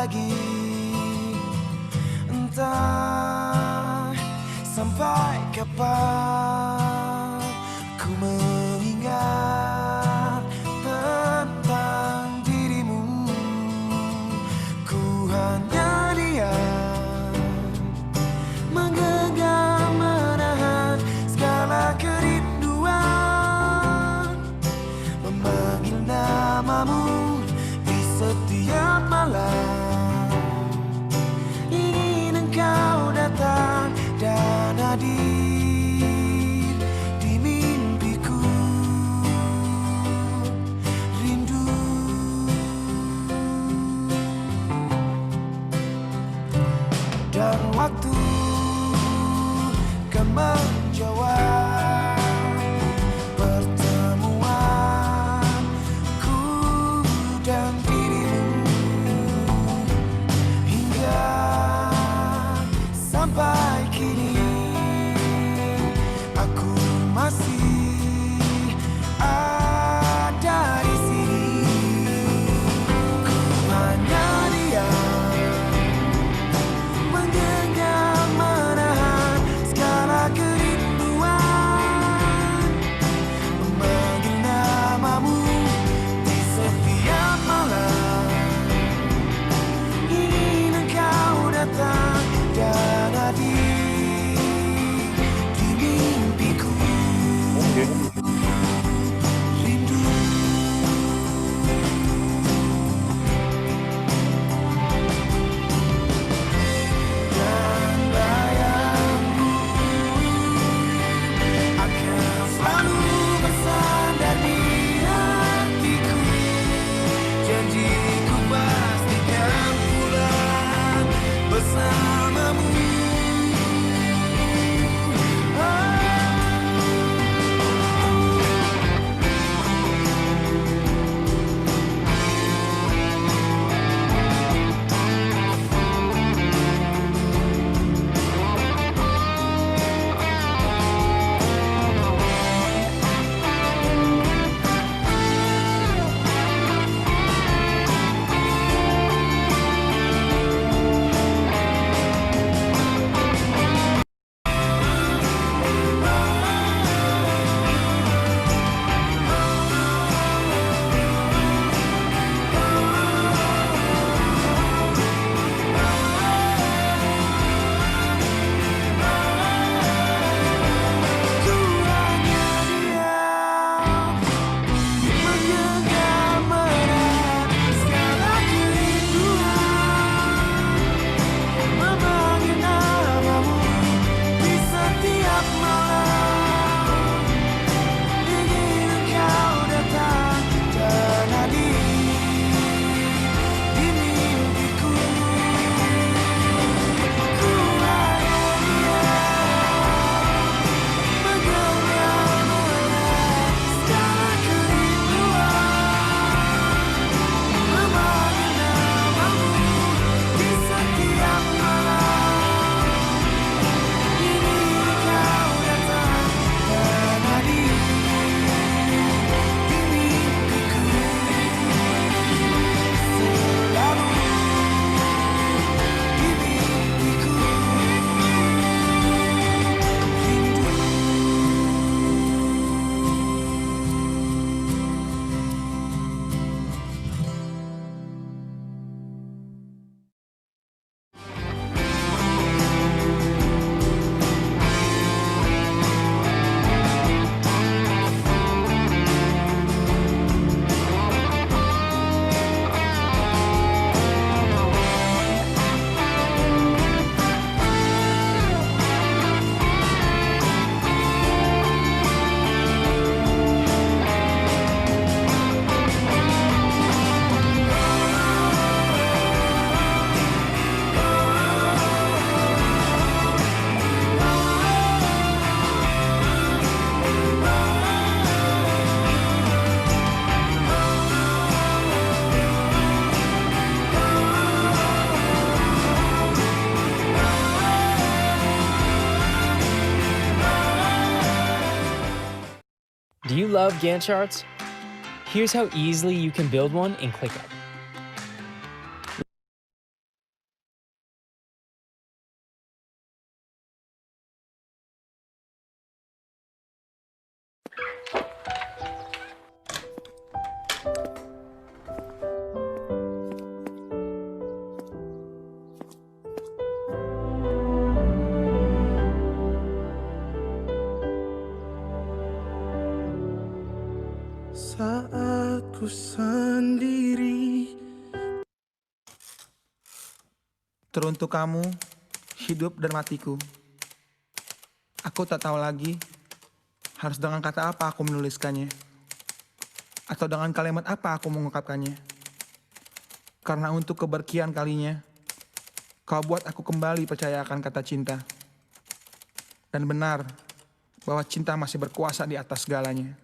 lagi. Entah sampai kapan ku mengingat tentang dirimu. Ku hanya diam, menggenggam menahan segala kerinduan, memanggil namamu di setiap malam. Ingin engkau datang dan hadir di mimpiku. Rindu dan waktu kan menjawab pertemuanku dan dirimu. Hingga sampai kini aku masih ada di sini. Ku hanya diam, menggenggam menahan segala kerinduan, memanggil namamu di setiap malam. Ingin engkau datang dan hadir di mimpiku. Rindu dan bayangmu akan selalu bersandar di hatiku. Janjiku pastikan pulang bersamamu. Do you love Gantt charts? Here's how easily you can build one in ClickUp. saat ku sendiri. Teruntuk kamu, hidup dan matiku. Aku tak tahu lagi harus dengan kata apa aku menuliskannya, atau dengan kalimat apa aku mengungkapkannya. Karena untuk keberkian kalinya, kau buat aku kembali percaya akan kata cinta. Dan benar bahwa cinta masih berkuasa di atas segalanya.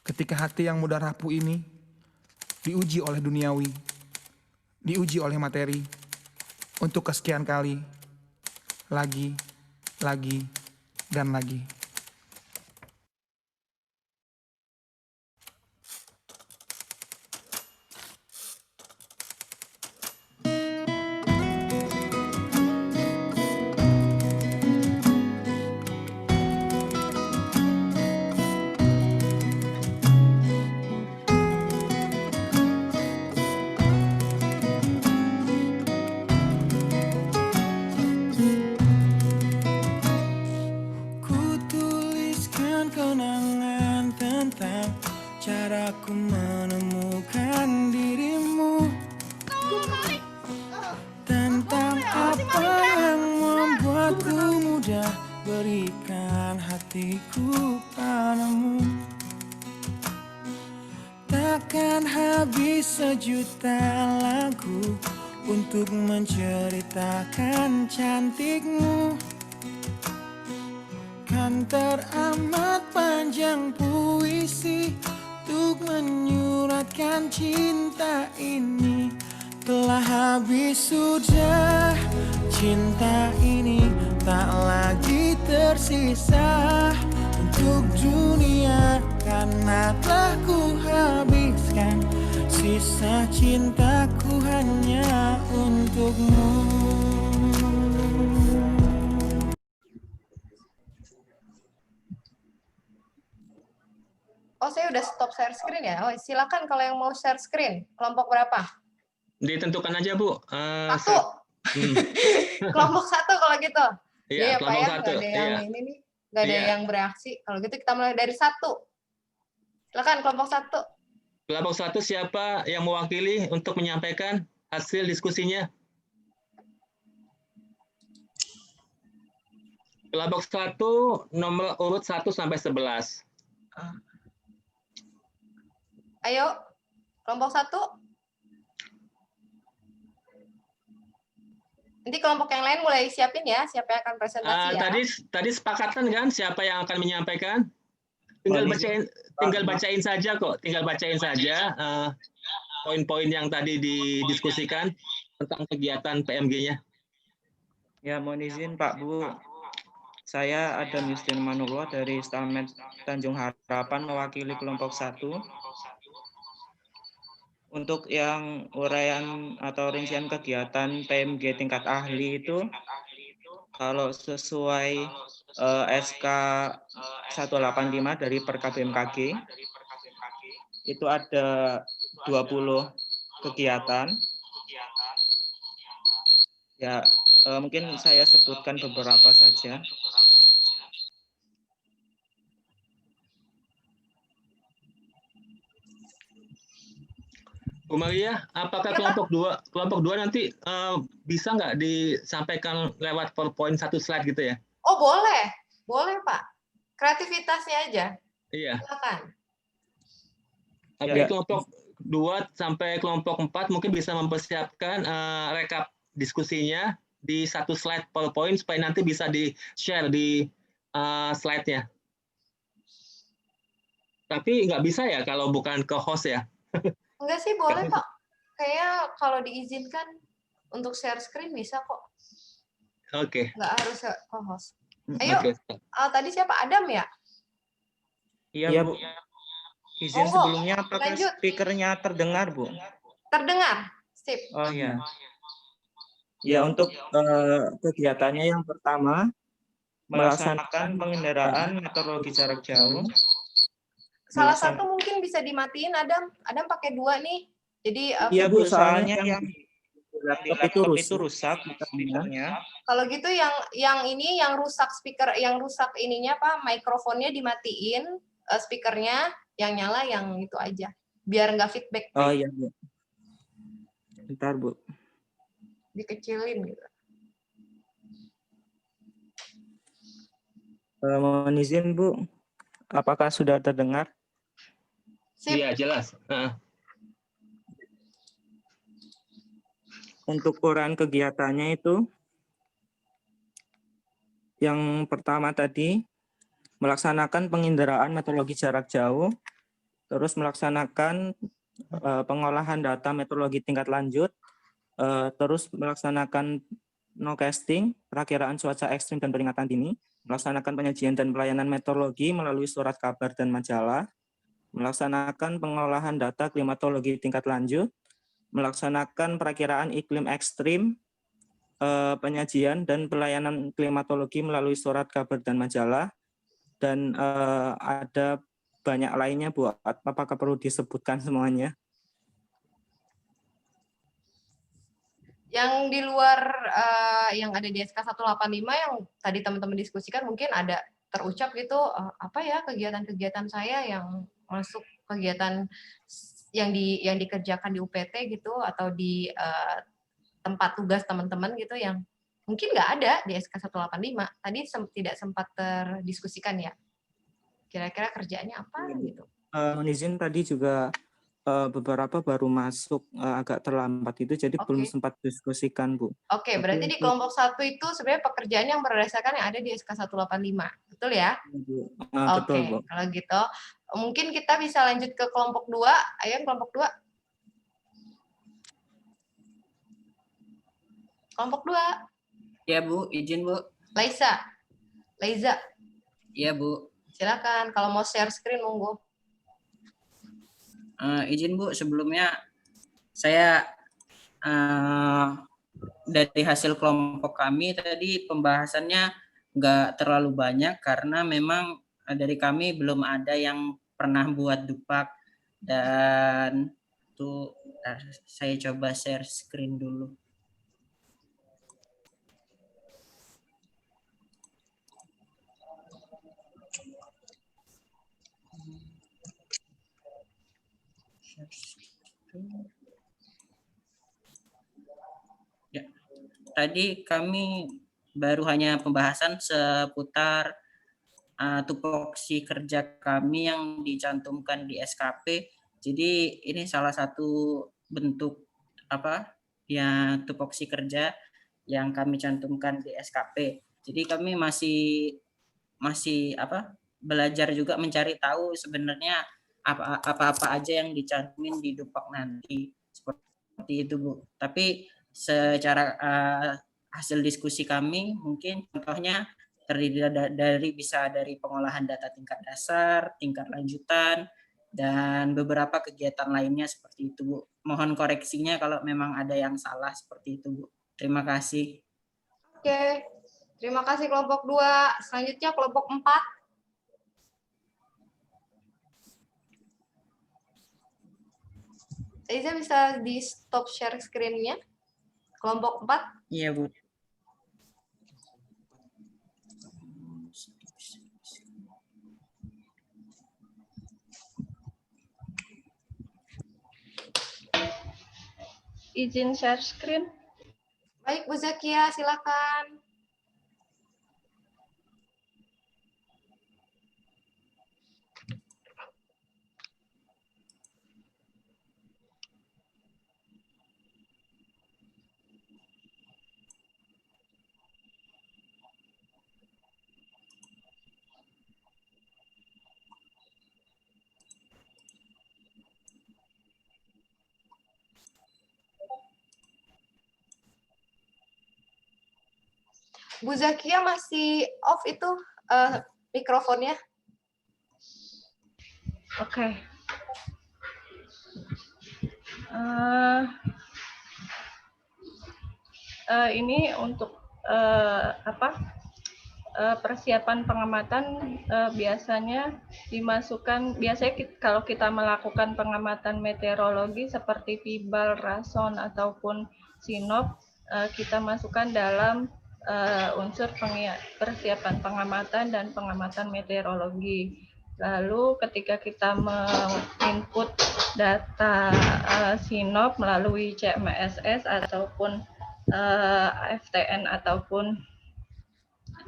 Ketika hati yang mudah rapuh ini diuji oleh duniawi, diuji oleh materi, untuk kesekian kali, lagi, dan lagi. Ku tuliskan kenangan tentang caraku menemukan dirimu, tentang apa yang membuatku mudah berikan hatiku padamu. Takkan habis sejuta lagu untuk menceritakan cantikmu. Kan teramat panjang puisi untuk menyuratkan cinta ini. Telah habis sudah cinta ini, tak lagi tersisa untuk dunia, karena telah ku habiskan sisa cintaku hanya untukmu. Oh, saya udah stop share screen ya. Oh, silakan kalau yang mau share screen. Kelompok berapa? Ditentukan aja, Bu. Satu. Kelompok satu kalau gitu. Iya, Ya, Pak kelompok ya, satu. nggak ada yang Iya. ini nih, nggak ada Iya. yang bereaksi. Kalau gitu kita mulai dari satu. Silakan kelompok satu. Kelompok satu siapa yang mewakili untuk menyampaikan hasil diskusinya? Kelompok satu nomor urut 1 sampai 11. Ayo, kelompok satu. Nanti kelompok yang lain mulai siapin ya, siapa yang akan presentasi ya. Tadi sepakatan kan siapa yang akan menyampaikan? Tinggal bacain saja kok, tinggal bacain saja poin-poin yang tadi didiskusikan tentang kegiatan PMG-nya. Ya, mohon izin Pak Bu. Saya Adam Justin Manullah dari Stalmed Tanjung Harapan mewakili kelompok 1. Untuk yang uraian atau rincian kegiatan PMG tingkat ahli itu, kalau sesuai SK 185 dari Perkab BMKG, itu ada 20 kegiatan. Ya, mungkin saya sebutkan beberapa saja. Bu Maria, apakah kelompok 2 nanti bisa nggak disampaikan lewat PowerPoint 1 slide gitu ya? Oh, boleh. Boleh, Pak. Kreativitasnya aja. Iya. Silakan. Oke, kelompok 2 sampai kelompok 4 mungkin bisa mempersiapkan rekap diskusinya di 1 slide PowerPoint supaya nanti bisa di-share di slide-nya. Tapi nggak bisa ya kalau bukan ke host ya? Enggak sih, boleh kok. Kayaknya kalau diizinkan untuk share screen bisa kok. Oke. Nggak harus co-host. Ayo, Oke. tadi siapa? Adam ya? Iya, Bu. Izin Monggo, sebelumnya apakah lanjut. speakernya terdengar, Bu? Terdengar. Sip. Oh ya. Ya, untuk kegiatannya yang pertama, melaksanakan pengendaraan meteorologi jarak jauh. Salah satu mungkin bisa dimatiin, Adam. Adam pakai 2 nih. Jadi Iya, Bu, soalnya yang laptop itu rusak speakernya. kalau gitu yang ini yang rusak speaker, yang rusak ininya apa, mikrofonnya dimatiin, speakernya. yang nyala yang itu aja. Biar nggak feedback. Oh iya, Bu. Bentar, Bu. Dikecilin gitu. Mohon izin, Bu. Apakah sudah terdengar? Sip. Iya, jelas. Untuk uraian kegiatannya itu, yang pertama tadi, melaksanakan penginderaan meteorologi jarak jauh, terus melaksanakan pengolahan data meteorologi tingkat lanjut, terus melaksanakan nowcasting, perakiraan cuaca ekstrim dan peringatan dini, melaksanakan penyajian dan pelayanan meteorologi melalui surat kabar dan majalah, melaksanakan pengolahan data klimatologi tingkat lanjut, melaksanakan perakiraan iklim ekstrim, penyajian dan pelayanan klimatologi melalui surat kabar dan majalah, dan ada banyak lainnya, Bu. Apakah perlu disebutkan semuanya? Yang di luar yang ada di SK 185 yang tadi teman-teman diskusikan mungkin ada terucap gitu, apa ya kegiatan-kegiatan saya yang masuk kegiatan yang dikerjakan di UPT gitu atau di tempat tugas teman-teman gitu yang mungkin nggak ada di SK 185. Tadi tidak sempat terdiskusikan ya. Kira-kira kerjaannya apa gitu. Mohon izin tadi juga beberapa baru masuk agak terlambat itu, jadi belum sempat diskusikan, Bu. Oke, berarti di kelompok 1 itu sebenarnya pekerjaan yang berdasarkan yang ada di SK 185. Betul ya? Betul, Bu. Kalau gitu, mungkin kita bisa lanjut ke kelompok 2. Ayo kelompok 2. Kelompok 2. Ya, Bu, izin, Bu. Laiza. Iya, Bu. Silakan kalau mau share screen monggo. Izin, Bu, sebelumnya saya dari hasil kelompok kami tadi pembahasannya nggak terlalu banyak karena memang dari kami belum ada yang pernah buat dupak, dan tuh saya coba share screen dulu. Ya, tadi kami baru hanya pembahasan seputar tupoksi kerja kami yang dicantumkan di SKP. Jadi ini salah satu bentuk ya tupoksi kerja yang kami cantumkan di SKP. Jadi kami masih belajar juga mencari tahu sebenarnya apa-apa aja yang dicantumin di dupak nanti, seperti itu, Bu. Tapi secara hasil diskusi kami mungkin contohnya terdiri dari pengolahan data tingkat dasar, tingkat lanjutan, dan beberapa kegiatan lainnya seperti itu, Bu. Mohon koreksinya kalau memang ada yang salah seperti itu, Bu. Terima kasih. Oke. Terima kasih kelompok 2. Selanjutnya kelompok 4. Laiza bisa di stop share screen-nya? Kelompok 4. Iya, Bu. Izin share screen. Baik, Bu Zakia, silakan. Bu Zakia masih off itu mikrofonnya. Oke. Ini untuk persiapan pengamatan biasanya kalau kita melakukan pengamatan meteorologi seperti Vibal, Rason ataupun Sinop, kita masukkan dalam unsur persiapan pengamatan dan pengamatan meteorologi. Lalu ketika kita menginput data SINOP melalui CMSS ataupun FTN ataupun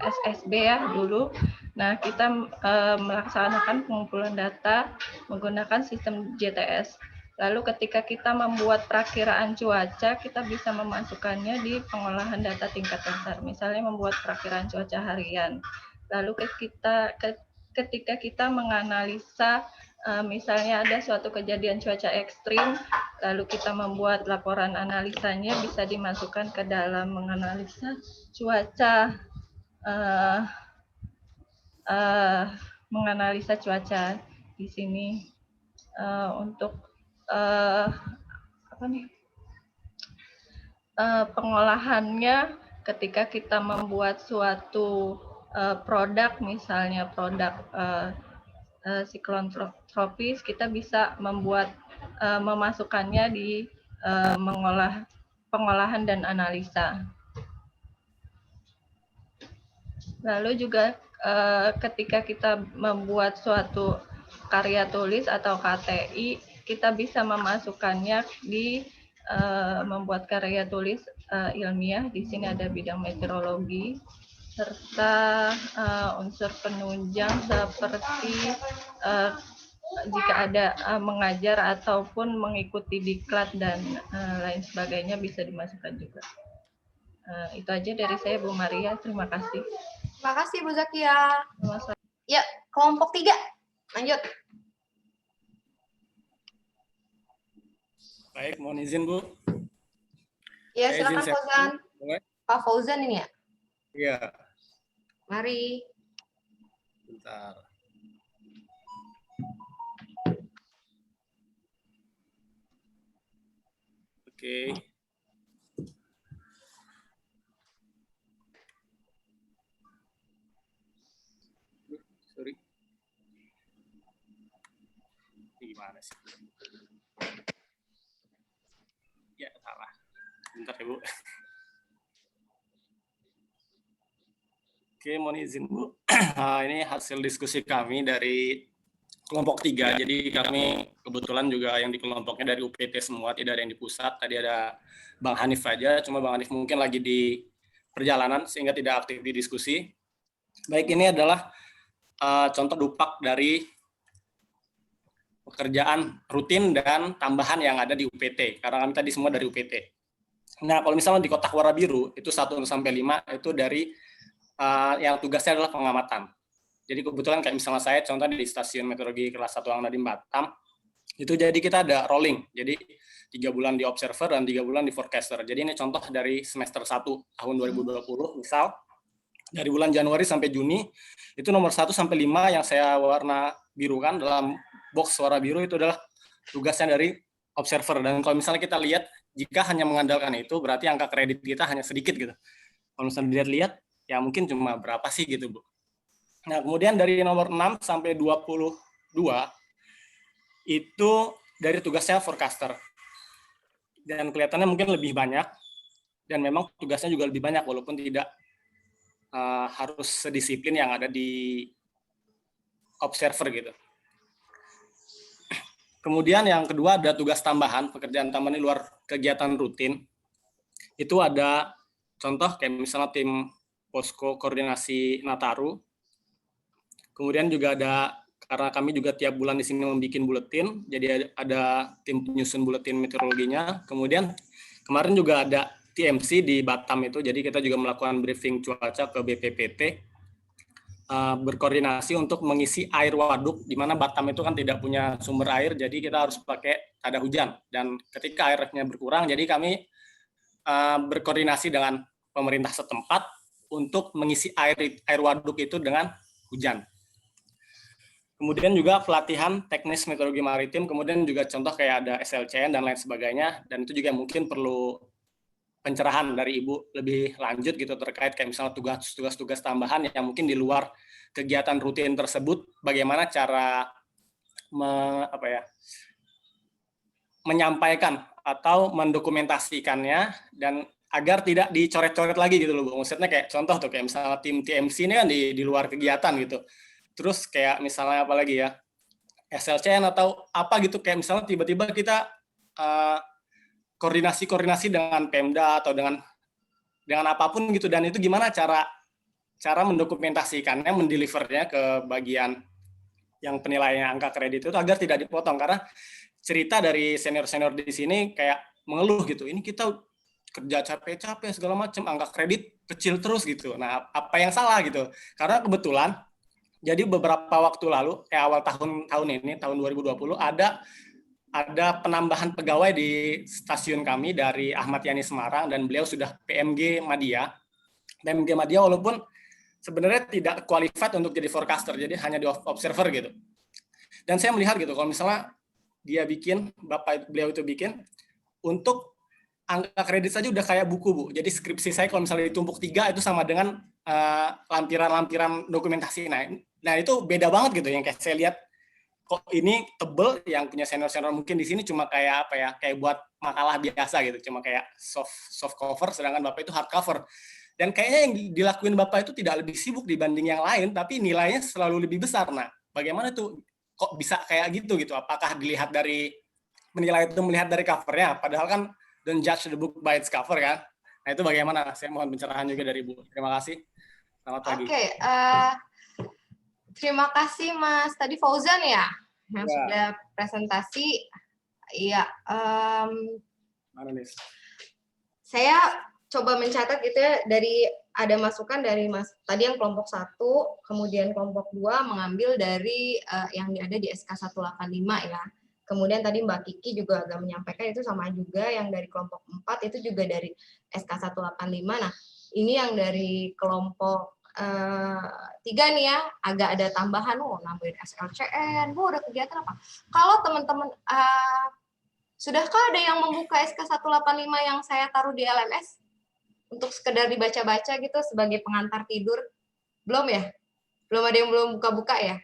SSB ya dulu. Nah, kita melaksanakan pengumpulan data menggunakan sistem JTS. Lalu ketika kita membuat perakiraan cuaca, kita bisa memasukkannya di pengolahan data tingkat dasar. Misalnya membuat perakiraan cuaca harian. Lalu ketika kita menganalisa misalnya ada suatu kejadian cuaca ekstrim, lalu kita membuat laporan analisanya bisa dimasukkan ke dalam menganalisa cuaca, menganalisa cuaca di sini untuk pengolahannya ketika kita membuat suatu produk, misalnya produk siklon tropis, kita bisa membuat memasukkannya di pengolahan dan analisa. Lalu juga ketika kita membuat suatu karya tulis atau KTI, kita bisa memasukkannya di membuat karya tulis ilmiah. Di sini ada bidang meteorologi serta unsur penunjang seperti jika ada mengajar ataupun mengikuti diklat dan lain sebagainya bisa dimasukkan juga. Itu aja dari saya, Bu Maria. Terima kasih. Terima kasih, Bu Zakia. Ya, kelompok 3. Lanjut. Baik, mohon izin, Bu. Ya, Saya silakan izin Fauzan. Boleh? Pak Fauzan ini ya? Iya, Mari. bentar. Oke. Sorry. Ini gimana sih? Ya, salah. Bentar ya, Bu. Oke, mohon izin, Bu. Ini hasil diskusi kami dari kelompok 3. Jadi kami kebetulan juga yang di kelompoknya dari UPT semua, tidak ada yang di pusat. Tadi ada Bang Hanif aja, cuma Bang Hanif mungkin lagi di perjalanan sehingga tidak aktif di diskusi. Baik, ini adalah contoh dupak dari pekerjaan rutin dan tambahan yang ada di UPT, karena kami tadi semua dari UPT. Nah, kalau misalnya di kotak warna biru, itu 1-5, itu dari yang tugasnya adalah pengamatan. Jadi kebetulan kayak misalnya saya, contohnya di stasiun meteorologi kelas 1 Nadiem Batam, itu jadi kita ada rolling. Jadi 3 bulan di observer dan 3 bulan di forecaster. Jadi ini contoh dari semester 1 tahun 2020, misal dari bulan Januari sampai Juni, itu nomor 1-5 yang saya warna biru kan, dalam box warna biru itu adalah tugasnya dari observer. Dan kalau misalnya kita lihat, jika hanya mengandalkan itu, berarti angka kredit kita hanya sedikit gitu. Kalau misalnya dilihat-lihat, ya mungkin cuma berapa sih gitu, Bu. Nah, kemudian dari nomor 6 sampai 22, itu dari tugasnya forecaster. Dan kelihatannya mungkin lebih banyak, dan memang tugasnya juga lebih banyak, walaupun tidak harus sedisiplin yang ada di observer gitu. Kemudian yang kedua ada tugas tambahan, pekerjaan tambahan di luar kegiatan rutin. Itu ada contoh kayak misalnya tim posko koordinasi Nataru. Kemudian juga ada, karena kami juga tiap bulan di sini membuat buletin, jadi ada tim penyusun buletin meteorologinya. Kemudian kemarin juga ada TMC di Batam itu, jadi kita juga melakukan briefing cuaca ke BPPT, berkoordinasi untuk mengisi air waduk, di mana Batam itu kan tidak punya sumber air, jadi kita harus pakai tada hujan. Dan ketika airnya berkurang, jadi kami berkoordinasi dengan pemerintah setempat untuk mengisi air waduk itu dengan hujan. Kemudian juga pelatihan teknis meteorologi maritim, kemudian juga contoh kayak ada SLCN dan lain sebagainya, dan itu juga mungkin perlu pencerahan dari Ibu lebih lanjut gitu terkait kayak misalnya tugas-tugas tambahan yang mungkin di luar kegiatan rutin tersebut, bagaimana cara menyampaikan atau mendokumentasikannya dan agar tidak dicoret-coret lagi gitu loh, Bu. Maksudnya kayak contoh tuh kayak misalnya tim TMC ini kan di luar kegiatan gitu. terus kayak misalnya apa lagi ya, SLCN atau apa gitu, kayak misalnya tiba-tiba kita koordinasi dengan Pemda atau dengan apapun gitu, dan itu gimana cara mendokumentasikannya, mendelivernya ke bagian yang penilaian angka kredit itu agar tidak dipotong. Karena cerita dari senior-senior di sini kayak mengeluh gitu, ini kita kerja capek-capek segala macam, angka kredit kecil terus gitu. Nah, apa yang salah gitu? Karena kebetulan jadi beberapa waktu lalu, awal tahun ini, tahun 2020, ada penambahan pegawai di stasiun kami dari Ahmad Yani Semarang, dan beliau sudah PMG Madya. PMG Madya walaupun sebenarnya tidak qualified untuk jadi forecaster, jadi hanya di observer gitu. Dan saya melihat gitu, kalau misalnya beliau itu bikin, untuk angka kredit saja udah kayak buku, Bu. Jadi skripsi saya kalau misalnya ditumpuk 3 itu sama dengan lampiran-lampiran dokumentasi. Nah itu beda banget gitu, yang kayak saya lihat, kok ini tebel, yang punya senior-senior mungkin di sini cuma kayak apa ya, kayak buat makalah biasa gitu, cuma kayak soft cover, sedangkan Bapak itu hard cover. Dan kayaknya yang dilakuin Bapak itu tidak lebih sibuk dibanding yang lain, tapi nilainya selalu lebih besar. Nah, bagaimana tuh kok bisa kayak gitu? Apakah dilihat dari melihat dari covernya, padahal kan don't judge the book by its cover kan? Nah itu bagaimana? Saya mohon pencerahan juga dari Bu. Terima kasih. Selamat pagi. Oke, terima kasih Mas tadi Fauzan ya yang sudah presentasi. Iya, Mana nih? saya coba mencatat gitu ya, dari ada masukan dari Mas tadi yang kelompok 1, kemudian kelompok 2 mengambil dari yang ada di SK 185 ya. Kemudian tadi Mbak Kiki juga agak menyampaikan itu sama juga, yang dari kelompok 4 itu juga dari SK 185. Nah, ini yang dari kelompok 3 nih ya, agak ada tambahan, nambahin SLCN, ada kegiatan apa. Kalau teman-teman, sudahkah ada yang membuka SK 185 yang saya taruh di LMS? Untuk sekedar dibaca-baca gitu sebagai pengantar tidur? Belum ya? Belum ada yang belum buka-buka ya?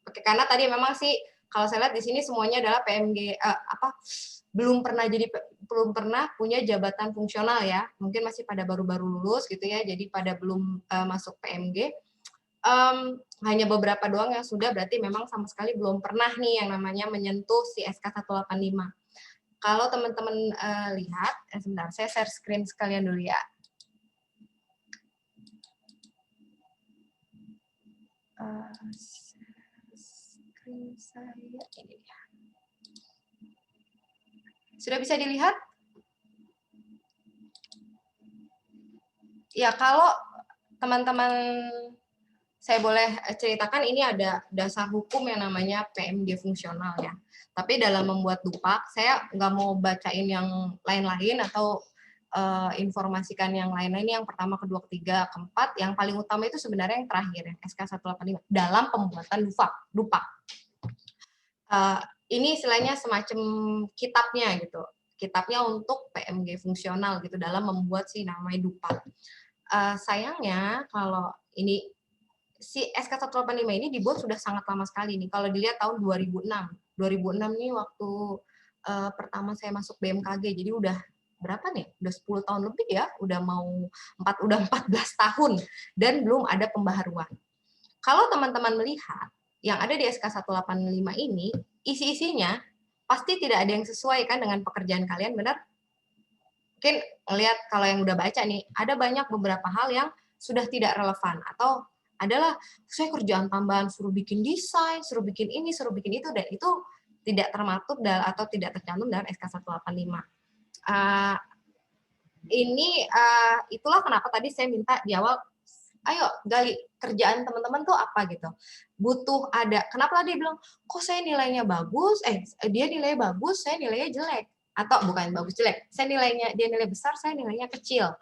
Oke, karena tadi memang sih, kalau saya lihat di sini semuanya adalah PMG, belum pernah punya jabatan fungsional ya, mungkin masih pada baru-baru lulus gitu ya, jadi pada belum masuk PMG. Hanya beberapa doang yang sudah, berarti memang sama sekali belum pernah nih yang namanya menyentuh si SK 185. Kalau teman-teman lihat, sebentar saya share screen sekalian dulu ya. Screen saya ini dia. Sudah bisa dilihat? Ya, kalau teman-teman saya boleh ceritakan, ini ada dasar hukum yang namanya PMG fungsional ya. Tapi dalam membuat dupak, saya nggak mau bacain yang lain-lain atau informasikan yang lain-lain. Yang pertama, kedua, ketiga, keempat. Yang paling utama itu sebenarnya yang terakhir, ya, SK 185 dalam pembuatan dupak. Ini istilahnya semacam kitabnya gitu, kitabnya untuk PMG fungsional gitu dalam membuat si namanya dupak. Sayangnya kalau ini si SK 185 ini dibuat sudah sangat lama sekali nih. Kalau dilihat tahun 2006 nih waktu pertama saya masuk BMKG, jadi udah berapa nih? Udah 10 tahun lebih ya, udah 14 tahun dan belum ada pembaharuan. Kalau teman-teman melihat yang ada di SK 185 ini, isi-isinya pasti tidak ada yang sesuai kan dengan pekerjaan kalian, benar? Mungkin lihat kalau yang udah baca nih, ada banyak beberapa hal yang sudah tidak relevan, atau adalah saya kerjaan tambahan suruh bikin desain, suruh bikin ini, suruh bikin itu, dan itu tidak termaktub atau tidak tercantum dalam SK 185. Itulah kenapa tadi saya minta di awal, ayo gali kerjaan teman-teman tuh apa gitu. Butuh ada, kenapa tadi bilang, kok saya nilainya bagus, dia nilainya bagus, saya nilainya jelek. Atau bukan bagus jelek, dia nilai besar, saya nilainya kecil.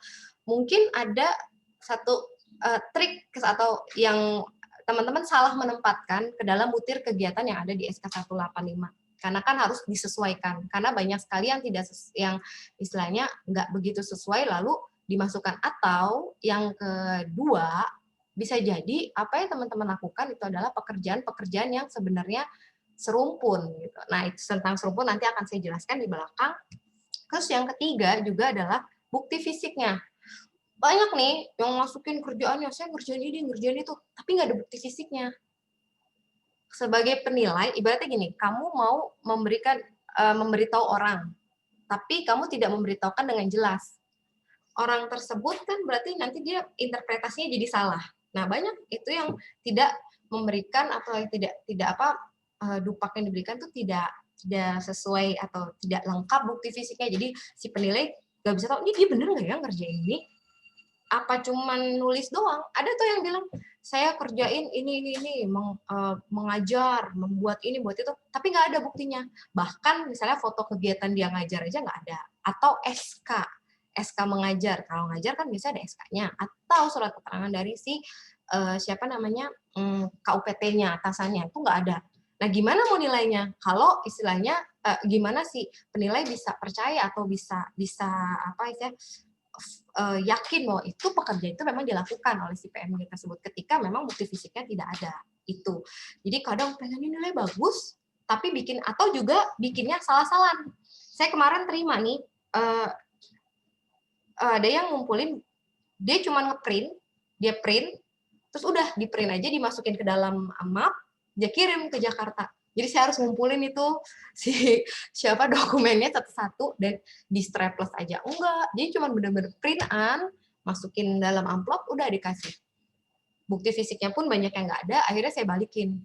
Mungkin ada satu trik atau yang teman-teman salah menempatkan ke dalam butir kegiatan yang ada di SK 185. Karena kan harus disesuaikan. Karena banyak sekali yang istilahnya nggak begitu sesuai lalu dimasukkan. Atau yang kedua, bisa jadi apa yang teman-teman lakukan itu adalah pekerjaan-pekerjaan yang sebenarnya serumpun gitu. Nah, itu tentang serumpun nanti akan saya jelaskan di belakang. Terus yang ketiga juga adalah bukti fisiknya. Banyak nih yang masukin kerjaannya, saya ngerjain ini, ngerjain itu, tapi nggak ada bukti fisiknya. sebagai penilai, ibaratnya gini, kamu mau memberitahu orang, tapi kamu tidak memberitahukan dengan jelas. Orang tersebut kan berarti nanti dia interpretasinya jadi salah. Nah, banyak itu yang tidak memberikan atau yang tidak dupak yang diberikan itu tidak sesuai atau tidak lengkap bukti fisiknya. Jadi si penilai nggak bisa tahu ini dia bener nggak ya ngerjain ini, apa cuman nulis doang. Ada tuh yang bilang saya kerjain ini mengajar, membuat ini, buat itu, tapi nggak ada buktinya. Bahkan misalnya foto kegiatan dia ngajar aja nggak ada, atau SK mengajar. Kalau ngajar kan biasanya ada SK-nya, atau surat keterangan dari si KUPT-nya, atasannya, itu nggak ada. Nah, gimana mau nilainya? Kalau istilahnya gimana sih penilai bisa percaya atau bisa yakin bahwa itu pekerjaan itu memang dilakukan oleh si PMG tersebut ketika memang bukti fisiknya tidak ada itu. Jadi kadang pengennya nilai bagus, tapi atau juga bikinnya salah-salah. Saya kemarin terima nih, ada yang ngumpulin, dia cuma ngeprint, dia print, terus udah di print aja dimasukin ke dalam map, dia kirim ke Jakarta. Jadi saya harus ngumpulin itu dokumennya satu-satu dan di staples aja enggak. Jadi cuma bener-bener print-an, masukin dalam amplop, udah dikasih. Bukti fisiknya pun banyak yang nggak ada, akhirnya saya balikin.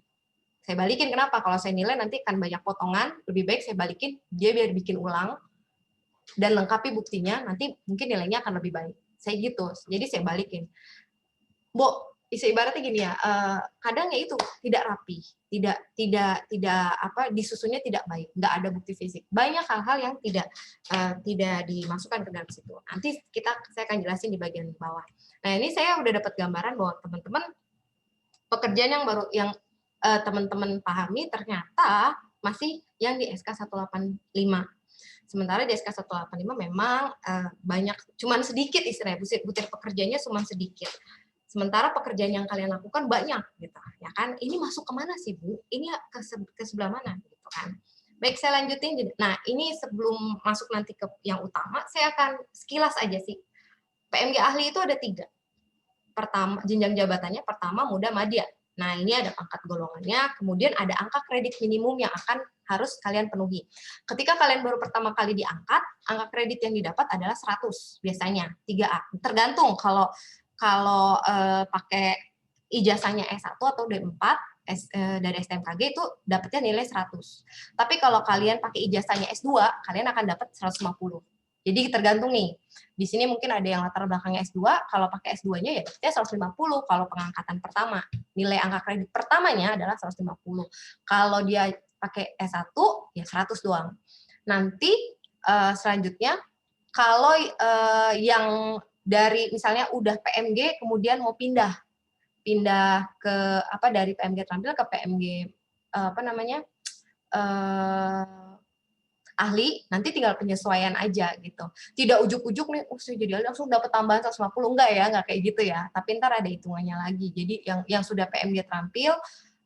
Saya balikin kenapa? Kalau saya nilai nanti kan banyak potongan, lebih baik saya balikin, dia biar bikin ulang dan lengkapi buktinya, nanti mungkin nilainya akan lebih baik. Saya gitu. Jadi saya balikin. Ibaratnya gini ya, kadang ya itu tidak rapi, tidak disusunnya tidak baik, nggak ada bukti fisik. Banyak hal-hal yang tidak dimasukkan ke dalam situ. Nanti saya akan jelasin di bagian bawah. Nah, ini saya udah dapat gambaran bahwa teman-teman pekerjaan yang teman-teman pahami ternyata masih yang di SK 185. Sementara di SK 185 memang banyak, cuman sedikit istilahnya, butir pekerjaannya cuma sedikit. Sementara pekerjaan yang kalian lakukan banyak, gitu, ya kan? Ini masuk kemana sih, Bu? Ini ke sebelah mana, gitu kan? Baik, saya lanjutin. Nah, ini sebelum masuk nanti ke yang utama, saya akan sekilas aja sih. PMG ahli itu ada 3. Pertama, jenjang jabatannya, pertama muda madya. Nah, ini ada pangkat golongannya, kemudian ada angka kredit minimum yang harus kalian penuhi. Ketika kalian baru pertama kali diangkat, angka kredit yang didapat adalah 100 biasanya, 3A. Tergantung kalau pakai ijazahnya S1 atau D4 dari STMKG itu dapatnya nilai 100. Tapi kalau kalian pakai ijazahnya S2, kalian akan dapat 150. Jadi tergantung nih. Di sini mungkin ada yang latar belakangnya S2, kalau pakai S2-nya ya dapatnya 150 kalau pengangkatan pertama. Nilai angka kredit pertamanya adalah 150. Kalau dia pakai S1 ya 100 doang. Nanti selanjutnya kalau yang dari misalnya udah PMG kemudian mau pindah ke dari PMG terampil ke PMG ahli, nanti tinggal penyesuaian aja gitu. Tidak ujuk-ujuk nih, saya jadi ahli langsung dapat tambahan 150, enggak ya, enggak kayak gitu ya. Tapi ntar ada hitungannya lagi. Jadi yang sudah PMG terampil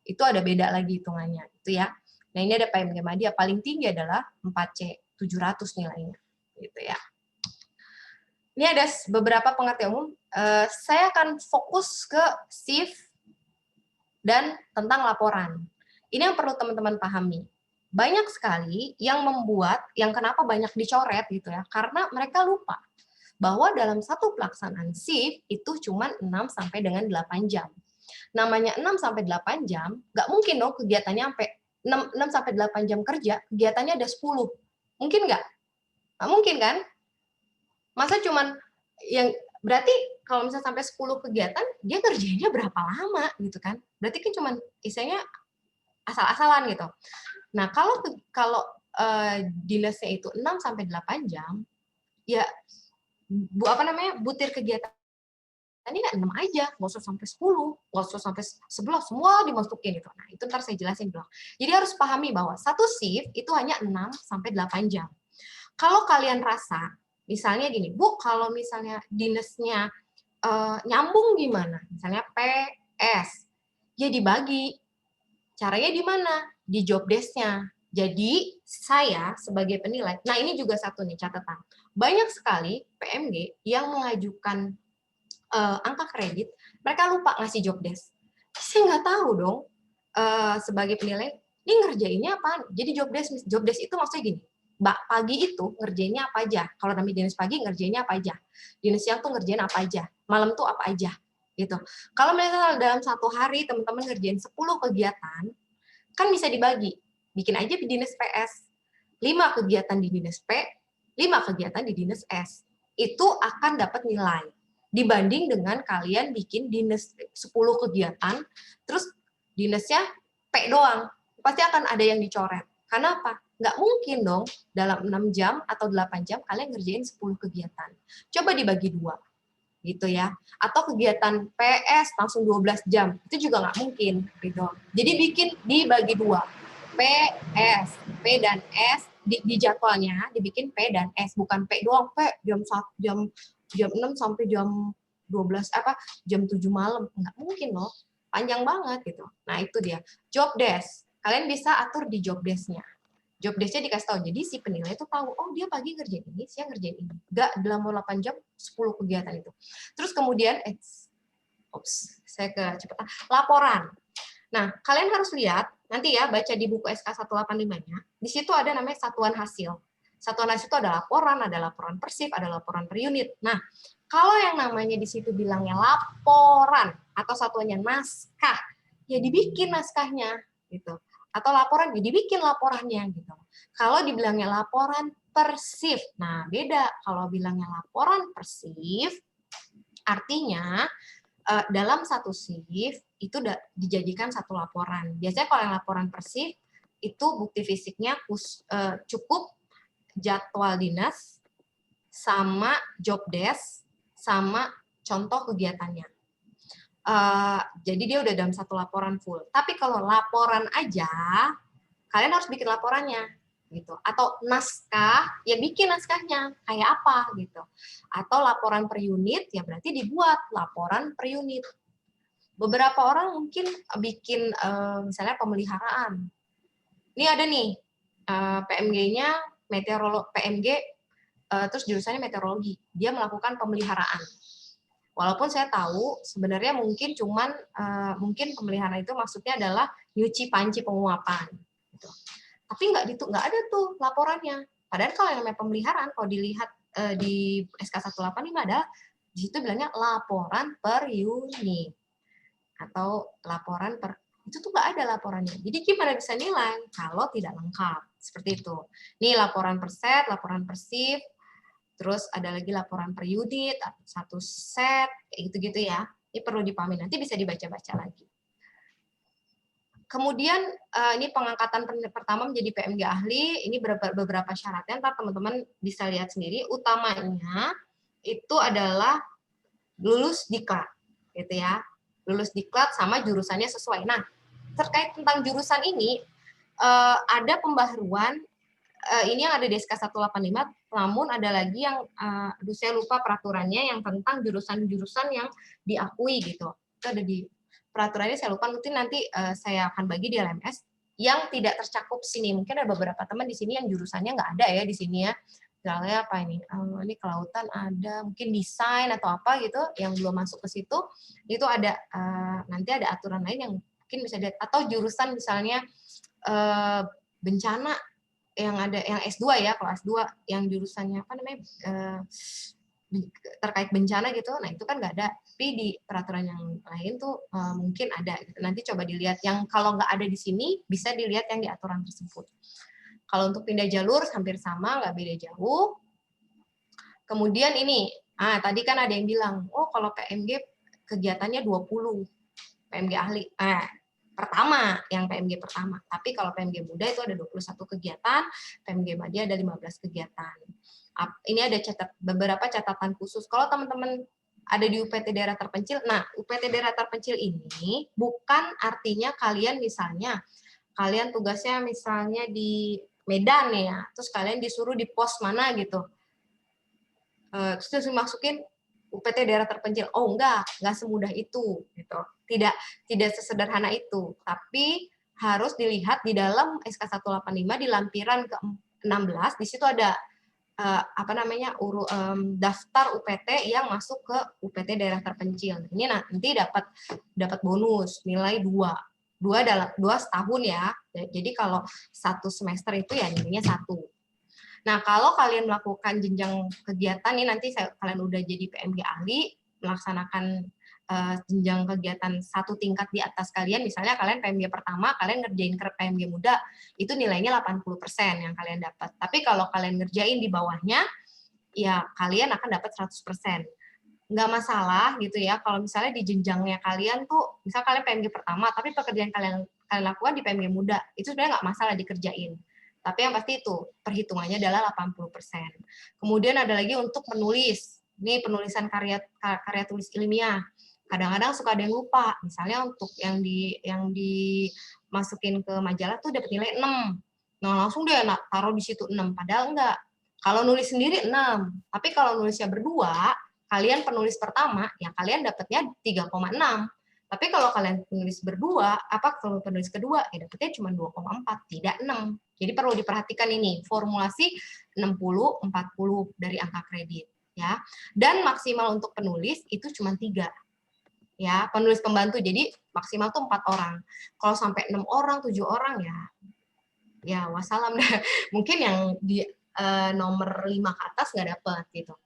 itu ada beda lagi hitungannya gitu ya. Nah, ini ada PMG madya paling tinggi adalah 4C 700 nilainya gitu ya. Ini ada beberapa pengertian umum. Saya akan fokus ke SIF dan tentang laporan. Ini yang perlu teman-teman pahami. Banyak sekali yang kenapa banyak dicoret gitu ya, karena mereka lupa bahwa dalam satu pelaksanaan SIF itu cuma 6 sampai dengan 8 jam. Namanya 6 sampai 8 jam, nggak mungkin dong kegiatannya sampai 6 sampai 8 jam kerja, kegiatannya ada 10. Mungkin nggak? Nggak mungkin kan? Masa cuman berarti kalau misalnya sampai 10 kegiatan, dia kerjanya berapa lama gitu kan? Berarti kan cuman istilahnya asal-asalan gitu. Nah, kalau dinasnya itu 6 sampai 8 jam, ya butir kegiatan ini 6 aja, nggak usah sampai 10, nggak usah sampai 11, semua dimasukin gitu. Nah, itu ntar saya jelasin dulu. Jadi harus pahami bahwa satu shift itu hanya 6 sampai 8 jam. Kalau kalian rasa misalnya gini, Bu, kalau misalnya dinasnya nyambung gimana? Misalnya PS, ya dibagi. Caranya di mana? Di job desk-nya. Jadi saya sebagai penilai, nah ini juga satu nih catatan. Banyak sekali PMG yang mengajukan angka kredit, mereka lupa ngasih job desk. Saya nggak tahu dong. sebagai penilai, ini ngerjainnya apa? Jadi job desk itu maksudnya gini, pagi itu ngerjainnya apa aja. Kalau namanya dinas pagi ngerjainnya apa aja. Dinas siang tuh ngerjain apa aja. Malam tuh apa aja. Gitu. Kalau misalnya dalam satu hari teman-teman ngerjain 10 kegiatan, kan bisa dibagi. Bikin aja di dinas PS. 5 kegiatan di dinas P, 5 kegiatan di dinas S. Itu akan dapat nilai. Dibanding dengan kalian bikin dinas 10 kegiatan, terus dinasnya P doang. Pasti akan ada yang dicoret. Karena apa? Nggak mungkin dong dalam 6 jam atau 8 jam kalian ngerjain 10 kegiatan. Coba dibagi 2. Gitu ya. Atau kegiatan PS langsung 12 jam. Itu juga nggak mungkin. Gitu. Jadi dibagi 2. PS, P dan S di jadwalnya dibikin P dan S, bukan P doang. P jam 6 sampai jam 12 jam 7 malam. Nggak mungkin loh. Panjang banget gitu. Nah, itu dia. Job desk. Kalian bisa atur di job desk-nya. Job desk-nya dikasih tahu. Jadi si penilai itu tahu, oh dia pagi ngerjain ini, siang ngerjain ini. Nggak dalam 8 jam 10 kegiatan itu. Terus kemudian saya cepetan. Laporan. Nah, kalian harus lihat nanti ya, baca di buku SK 185-nya. Di situ ada namanya satuan hasil. Satuan hasil itu ada laporan persif, ada laporan per unit. Nah, kalau yang namanya di situ bilangnya laporan atau satuannya naskah, ya dibikin naskahnya gitu. Atau laporan, ya dibikin laporannya gitu. Kalau dibilangnya laporan persif, nah beda. Kalau bilangnya laporan persif, artinya dalam satu shift itu dijadikan satu laporan. Biasanya kalau yang laporan persif itu bukti fisiknya cukup jadwal dinas sama job desk sama contoh kegiatannya. Jadi dia udah dalam satu laporan full. Tapi kalau laporan aja, kalian harus bikin laporannya. Gitu. Atau naskah, ya bikin naskahnya kayak apa gitu. Atau laporan per unit, ya berarti dibuat laporan per unit. Beberapa orang mungkin bikin misalnya pemeliharaan. Ini ada nih PMG-nya PMG terus jurusannya meteorologi. Dia melakukan pemeliharaan. Walaupun saya tahu sebenarnya mungkin pemeliharaan itu maksudnya adalah nyuci panci penguapan. Gitu. Tapi nggak ada tuh laporannya. Padahal kalau yang namanya pemeliharaan, kalau dilihat di SK 185 adalah di situ bilangnya laporan per unit atau laporan per itu tuh nggak ada laporannya. Jadi gimana bisa nilai kalau tidak lengkap seperti itu. Nih laporan per set, laporan per shift, terus ada lagi laporan per unit, satu set, kayak gitu-gitu ya. Ini perlu dipahami. Nanti bisa dibaca-baca lagi. Kemudian ini pengangkatan pertama menjadi PMG ahli, ini beberapa syaratnya, ntar teman-teman bisa lihat sendiri. Utamanya itu adalah lulus diklat, gitu ya. Lulus diklat sama jurusannya sesuai. Nah, terkait tentang jurusan ini, ada pembaharuan, ini yang ada di SK 185, namun ada lagi yang, saya lupa peraturannya, yang tentang jurusan-jurusan yang diakui gitu. Itu ada di peraturannya, saya lupa, nanti saya akan bagi di LMS yang tidak tercakup sini. Mungkin ada beberapa teman di sini yang jurusannya nggak ada ya di sini ya. Misalnya apa ini? Ini kelautan ada, mungkin desain atau apa gitu yang belum masuk ke situ. Itu ada nanti ada aturan lain yang mungkin bisa dilihat. Atau jurusan misalnya bencana yang ada yang S2 ya, kalau S2 yang jurusannya apa namanya? Terkait bencana gitu, nah itu kan nggak ada, tapi di peraturan yang lain tuh mungkin ada. Gitu. Nanti coba dilihat, yang kalau nggak ada di sini bisa dilihat yang di aturan tersebut. Kalau untuk pindah jalur hampir sama, nggak beda jauh. Kemudian ini, tadi kan ada yang bilang, oh kalau PMG kegiatannya 20, PMG ahli. Pertama, yang PMG pertama. Tapi kalau PMG muda itu ada 21 kegiatan, PMG madya ada 15 kegiatan. Ini ada beberapa catatan khusus. Kalau teman-teman ada di UPT daerah terpencil, nah UPT daerah terpencil ini bukan artinya kalian misalnya, kalian tugasnya misalnya di Medan ya, terus kalian disuruh di pos mana gitu. Terus dimasukin UPT daerah terpencil. Oh enggak semudah itu gitu. Tidak sesederhana itu, tapi harus dilihat di dalam SK 185 di lampiran ke-16, di situ ada daftar UPT yang masuk ke UPT daerah terpencil. Ini nanti dapat bonus nilai 2 dua setahun ya. Jadi kalau 1 semester itu ya nilainya 1. Nah, kalau kalian melakukan jenjang kegiatan nih nanti kalian udah jadi PMG ahli, melaksanakan jenjang kegiatan 1 tingkat di atas kalian, misalnya kalian PMG pertama, kalian ngerjain ke PMG muda, itu nilainya 80% yang kalian dapat. Tapi kalau kalian ngerjain di bawahnya, ya kalian akan dapat 100%. Nggak masalah gitu ya, kalau misalnya di jenjangnya kalian tuh, misal kalian PMG pertama, tapi pekerjaan kalian lakukan di PMG muda, itu sebenarnya nggak masalah dikerjain. Tapi yang pasti itu, perhitungannya adalah 80%. Kemudian ada lagi untuk menulis. Ini penulisan karya tulis ilmiah. Kadang-kadang suka ada yang lupa. Misalnya untuk yang dimasukin ke majalah tuh dapat nilai 6. Nah, langsung dia taruh di situ 6. Padahal enggak. Kalau nulis sendiri 6. Tapi kalau nulisnya berdua, kalian penulis pertama, ya kalian dapatnya 3,6. Tapi kalau kalian penulis berdua, kalau penulis kedua, ya dapatnya cuma 2,4, tidak 6. Jadi perlu diperhatikan ini, formulasi 60-40 dari angka kredit. Ya. Dan maksimal untuk penulis itu cuma 3. Ya, penulis pembantu, jadi maksimal tuh 4 orang. Kalau sampai 6 orang, 7 orang, ya wassalam dah. Mungkin yang di nomor 5 ke atas nggak dapat gitu.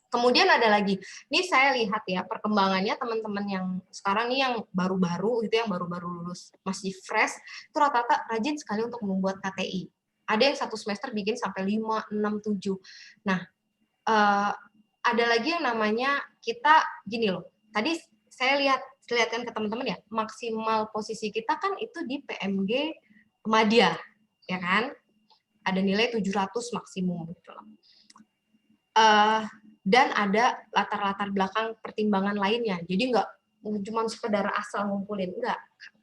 Kemudian ada lagi, ini saya lihat ya perkembangannya teman-teman yang sekarang nih yang baru-baru gitu, yang baru-baru lulus masih fresh, itu rata-rata rajin sekali untuk membuat KTI. Ada yang 1 semester bikin sampai 5, 6, 7. Nah, ada lagi yang namanya kita gini loh. Tadi saya lihatkan ke teman-teman ya, maksimal posisi kita kan itu di PMG Madya, ya kan? Ada nilai 700 maksimum gitu loh. Dan ada latar-latar belakang pertimbangan lainnya. Jadi nggak cuma sekedar asal ngumpulin, enggak.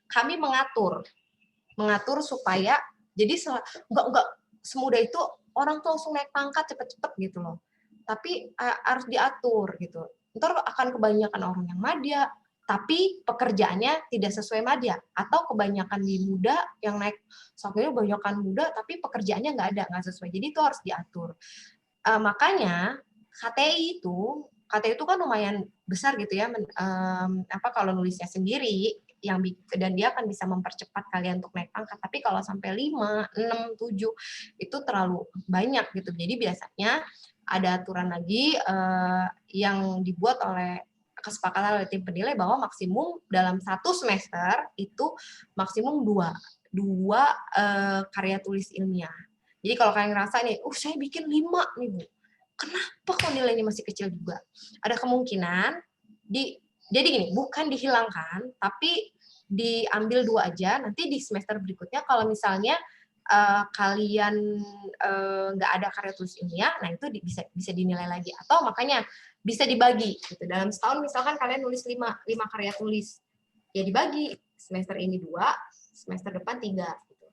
Kami mengatur supaya jadi nggak semudah itu orang tuh langsung naik pangkat cepet-cepet gitu loh. Tapi harus diatur gitu. Ntar akan kebanyakan orang yang madya, tapi pekerjaannya tidak sesuai madya, atau kebanyakan di muda yang naik soalnya kebanyakan muda tapi pekerjaannya nggak sesuai. Jadi itu harus diatur. Makanya KTI itu kan lumayan besar gitu ya, kalau nulisnya sendiri dan dia akan bisa mempercepat kalian untuk naik pangkat. Tapi kalau sampai 5, 6, 7 itu terlalu banyak gitu. Jadi biasanya ada aturan lagi yang dibuat oleh kesepakatan oleh tim penilai bahwa maksimum dalam 1 semester itu maksimum 2 karya tulis ilmiah. Jadi kalau kalian ngerasa nih, saya bikin 5 nih Bu, kenapa kok nilainya masih kecil juga? Ada kemungkinan jadi gini, bukan dihilangkan, tapi diambil 2 aja. Nanti di semester berikutnya kalau misalnya kalian nggak ada karya tulis ilmiah, nah itu bisa dinilai lagi. Atau makanya bisa dibagi gitu. Dalam setahun misalkan kalian nulis 5 karya tulis, ya dibagi semester ini 2, semester depan 3.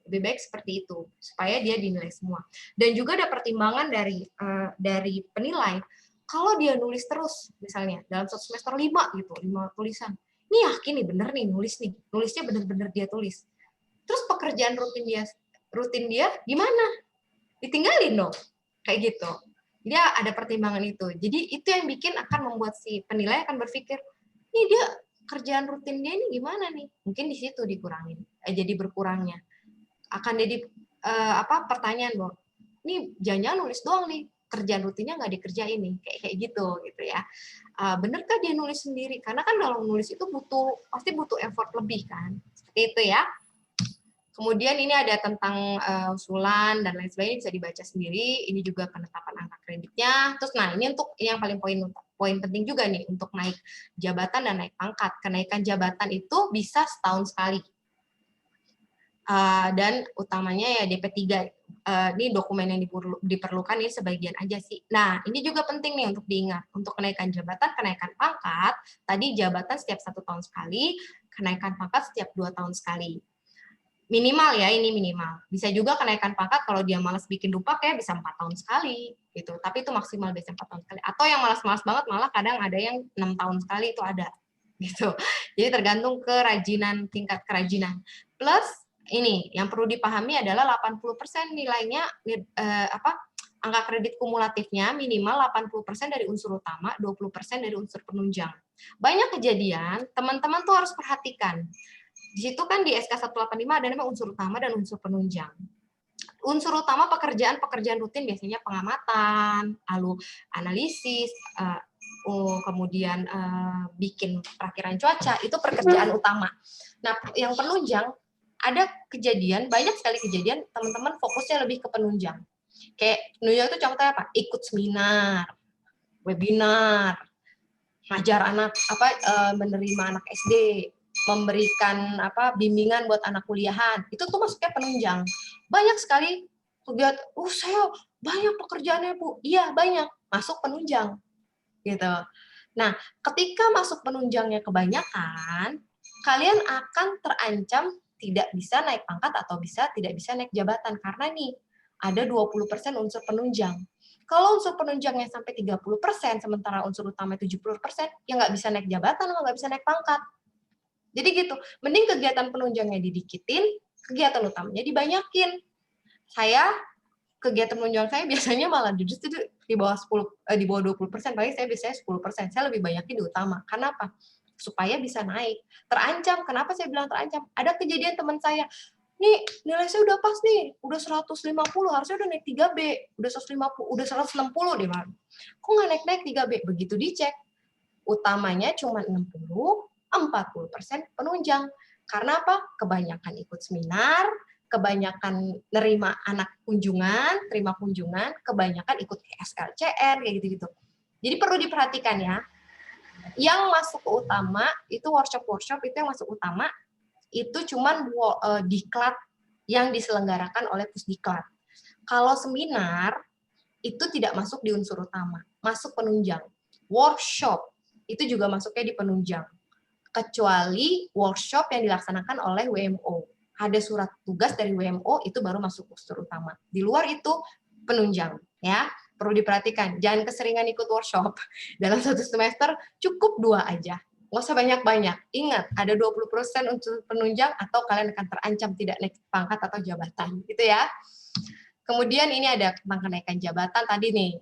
Lebih baik seperti itu supaya dia dinilai semua. Dan juga ada pertimbangan dari penilai. Kalau dia nulis terus misalnya dalam 1 semester 5 gitu, 5 tulisan. Ini yakin nih bener nih nulisnya bener-bener dia tulis. Terus pekerjaan rutin dia gimana? Ditinggalin dong. Kayak gitu. Jadi ada pertimbangan itu. Jadi itu yang bikin akan membuat si penilai akan berpikir, "Nih dia kerjaan rutin dia ini gimana nih?" Mungkin di situ dikurangin. Jadi berkurangnya. Akan jadi pertanyaan bahwa ini jangan nulis doang nih, kerjaan rutinnya nggak dikerjain nih, kayak gitu ya. Benerkah dia nulis sendiri? Karena kan kalau nulis itu pasti butuh effort lebih kan, seperti itu ya. Kemudian ini ada tentang usulan dan lain sebagainya, bisa dibaca sendiri. Ini juga penetapan angka kreditnya. Terus ini yang paling poin penting juga nih untuk naik jabatan dan naik pangkat. Kenaikan jabatan itu bisa setahun sekali. Dan utamanya ya DP3. Ini dokumen yang diperlukan ini sebagian aja sih. Nah, ini juga penting nih untuk diingat. Untuk kenaikan jabatan, kenaikan pangkat, tadi jabatan setiap 1 tahun sekali, kenaikan pangkat setiap 2 tahun sekali. Minimal ya, ini minimal. Bisa juga kenaikan pangkat kalau dia malas bikin dupak ya bisa 4 tahun sekali gitu. Tapi itu maksimal biasanya 4 tahun sekali. Atau yang malas-malas banget malah kadang ada yang 6 tahun sekali itu ada gitu. Jadi tergantung tingkat kerajinan. Plus ini yang perlu dipahami adalah 80% nilainya angka kredit kumulatifnya minimal 80% dari unsur utama, 20% dari unsur penunjang. Banyak kejadian, teman-teman tuh harus perhatikan. Di situ kan di SK 185 ada namanya unsur utama dan unsur penunjang. Unsur utama pekerjaan rutin biasanya pengamatan, lalu analisis, kemudian bikin perakiran cuaca, itu pekerjaan utama. Nah, yang penunjang, ada kejadian, banyak sekali kejadian teman-teman fokusnya lebih ke penunjang. Kayak penunjang itu contohnya apa? Ikut seminar, webinar, ngajar anak menerima anak SD, memberikan bimbingan buat anak kuliahan, itu tuh masuknya penunjang. Banyak sekali kegiatan, saya banyak pekerjaannya Bu, iya banyak, masuk penunjang gitu. Nah, ketika masuk penunjangnya kebanyakan, kalian akan terancam tidak bisa naik pangkat atau tidak bisa naik jabatan karena nih ada 20% unsur penunjang. Kalau unsur penunjangnya sampai 30%, sementara unsur utama 70%, ya nggak bisa naik jabatan, nggak bisa naik pangkat. Jadi gitu, mending kegiatan penunjangnya didikitin, kegiatan utamanya dibanyakin. Kegiatan penunjang saya biasanya malah di bawah 20%, paling saya biasanya 10%. Saya lebih banyakin di utama. Karena apa? Supaya bisa naik. Terancam, kenapa saya bilang terancam? Ada kejadian teman saya, nih nilai saya udah pas nih, udah 150, harusnya udah naik 3B, udah 150, udah 160 deh, Bang. Kok nggak naik-naik 3B? Begitu dicek, utamanya cuma 60, 40% penunjang. Karena apa? Kebanyakan ikut seminar, kebanyakan nerima anak kunjungan, terima kunjungan, kebanyakan ikut SLCR, kayak gitu-gitu. Jadi perlu diperhatikan ya, yang masuk ke utama, itu workshop itu yang masuk utama, itu cuman diklat yang diselenggarakan oleh Pusdiklat. Kalau seminar, itu tidak masuk di unsur utama, masuk penunjang. Workshop, itu juga masuknya di penunjang. Kecuali workshop yang dilaksanakan oleh WMO. Ada surat tugas dari WMO, itu baru masuk unsur utama. Di luar itu penunjang, ya. Perlu diperhatikan, jangan keseringan ikut workshop. Dalam satu semester cukup 2 aja. Nggak usah banyak-banyak. Ingat, ada 20% unsur penunjang atau kalian akan terancam tidak naik pangkat atau jabatan, gitu ya. Kemudian ini ada tentang kenaikan jabatan tadi nih.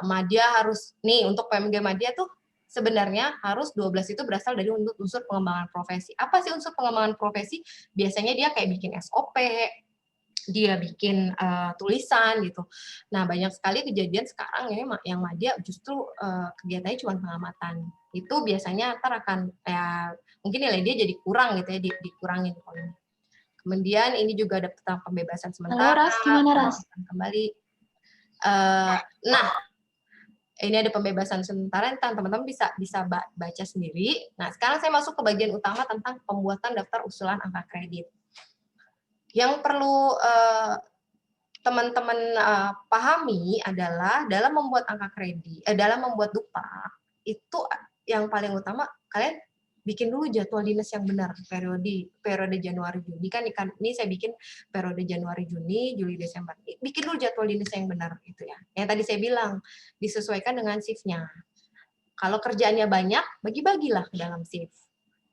Madya harus nih untuk PMG Madya tuh sebenarnya harus 12 itu berasal dari unsur pengembangan profesi. Apa sih unsur pengembangan profesi? Biasanya dia kayak bikin SOP, dia bikin tulisan gitu. Nah, banyak sekali kejadian sekarang ini yang Madya justru kegiatannya cuma pengamatan. Itu biasanya ntar akan mungkin nilai dia jadi kurang gitu ya, dikurangin poinnya. Kemudian ini juga ada tentang pembebasan sementara. Halo Ras, gimana Ras? Kembali. Nah, ini ada pembebasan sementara, teman-teman bisa baca sendiri. Nah, sekarang saya masuk ke bagian utama tentang pembuatan daftar usulan angka kredit. Yang perlu teman-teman pahami adalah dalam membuat angka kredit, dalam membuat DUPA, itu yang paling utama kalian bikin dulu jadwal dinas yang benar, periode Januari Juni kan ini saya bikin periode Januari Juni Juli Desember, bikin dulu jadwal dinas yang benar gitu ya. Yang tadi saya bilang disesuaikan dengan shift-nya. Kalau kerjaannya banyak, bagi-bagilah ke dalam shift.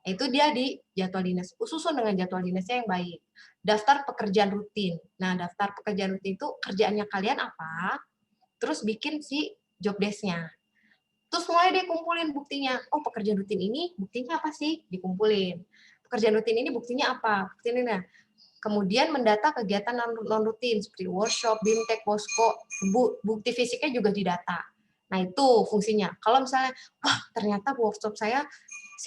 Itu dia di jadwal dinas, susun dengan jadwal dinasnya yang baik. Daftar pekerjaan rutin. Nah, daftar pekerjaan rutin itu kerjaannya kalian apa, terus bikin si job desk-nya. Terus mulai deh kumpulin buktinya. Oh, pekerjaan rutin ini buktinya apa sih? Dikumpulin. Pekerjaan rutin ini buktinya apa? Buktinya. Kemudian mendata kegiatan non-rutin seperti workshop, BIMTEK, posko, bukti fisiknya juga didata. Nah, itu fungsinya. Kalau misalnya, wah ternyata workshop saya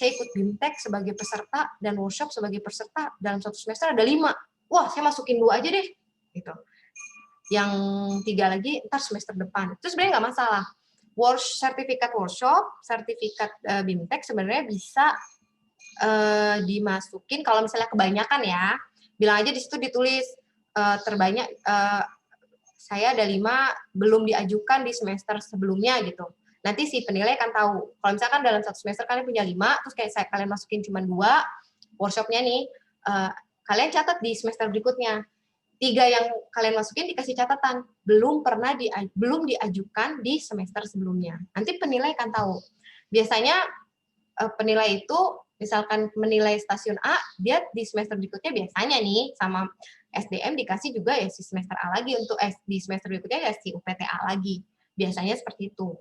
ikut BIMTEK sebagai peserta dan workshop sebagai peserta dalam satu semester ada 5. Wah, saya masukin 2 aja deh. Gitu. Yang 3 lagi ntar semester depan. Itu sebenarnya nggak masalah. Sertifikat workshop, sertifikat BIMTEK sebenarnya bisa dimasukin kalau misalnya kebanyakan ya. Bilang aja di situ ditulis terbanyak saya ada 5 belum diajukan di semester sebelumnya gitu. Nanti si penilai akan tahu. Kalau misalkan dalam satu semester kalian punya 5, terus kayak kalian masukin cuma 2 workshopnya nih, kalian catat di semester berikutnya. 3 yang kalian masukin dikasih catatan belum diajukan di semester sebelumnya. Nanti penilai akan tahu. Biasanya penilai itu misalkan menilai stasiun A, dia di semester berikutnya biasanya nih sama SDM dikasih juga ya si semester A lagi, untuk di semester berikutnya ya si UPTA lagi. Biasanya seperti itu.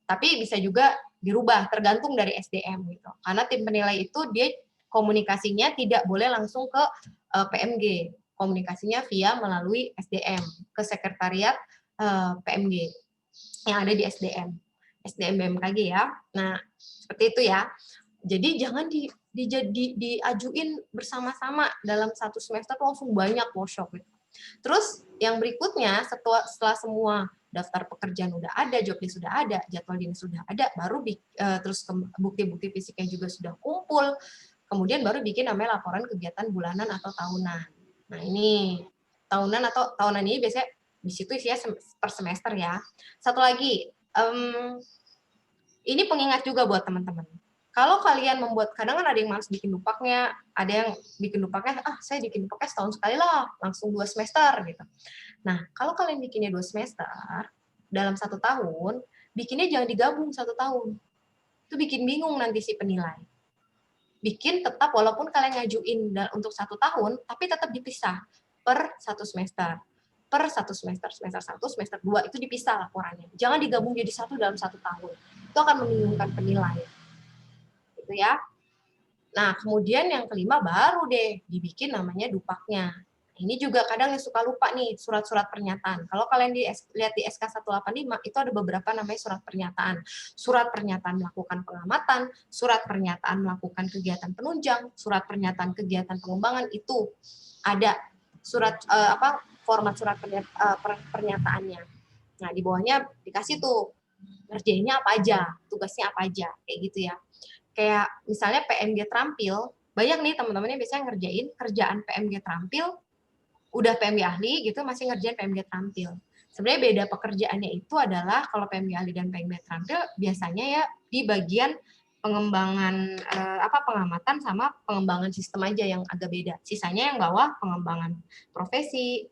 Tapi bisa juga dirubah tergantung dari SDM gitu. Karena tim penilai itu dia komunikasinya tidak boleh langsung ke PMG, komunikasinya via melalui SDM ke sekretariat PMG yang ada di SDM BMKG ya. Nah, seperti itu ya. Jadi jangan diajuin bersama-sama dalam satu semester langsung banyak workshop gitu. Terus yang berikutnya setelah semua daftar pekerjaan udah ada, job list sudah ada, jadwal dinas sudah ada, baru terus bukti-bukti fisiknya juga sudah kumpul, kemudian baru bikin namanya laporan kegiatan bulanan atau tahunan. Nah ini tahunan atau tahunan ini biasanya di situ isinya per semester ya. Satu lagi, ini pengingat juga buat teman-teman. Kalau kalian membuat, kadang kan ada yang malas bikin dupaknya, ada yang bikin dupaknya, saya bikin dupaknya setahun sekali lah, langsung 2 semester gitu. Nah, kalau kalian bikinnya 2 semester, dalam 1 tahun, bikinnya jangan digabung 1 tahun. Itu bikin bingung nanti si penilai. Bikin tetap, walaupun kalian ngajuin untuk 1 tahun, tapi tetap dipisah per 1 semester. Per 1 semester, semester 1, semester 2, itu dipisah laporannya. Jangan digabung jadi 1 dalam 1 tahun. Itu akan membingungkan penilai. Gitu ya. Nah, kemudian yang kelima baru deh dibikin namanya dupaknya. Ini juga kadang yang suka lupa nih, surat-surat pernyataan. Kalau kalian lihat di SK 185, itu ada beberapa namanya surat pernyataan. Surat pernyataan melakukan pengamatan, surat pernyataan melakukan kegiatan penunjang, surat pernyataan kegiatan pengembangan, itu ada surat format surat pernyataannya. Nah, di bawahnya dikasih tuh ngerjainnya apa aja, tugasnya apa aja, kayak gitu ya. Kayak misalnya PMG terampil, banyak nih teman-teman yang biasanya ngerjain kerjaan PMG terampil, udah PMG ahli gitu masih ngerjain PMG terampil. Sebenarnya beda pekerjaannya itu adalah kalau PMG ahli dan PMG terampil biasanya ya di bagian pengembangan pengamatan sama pengembangan sistem aja yang agak beda. Sisanya yang bawah pengembangan profesi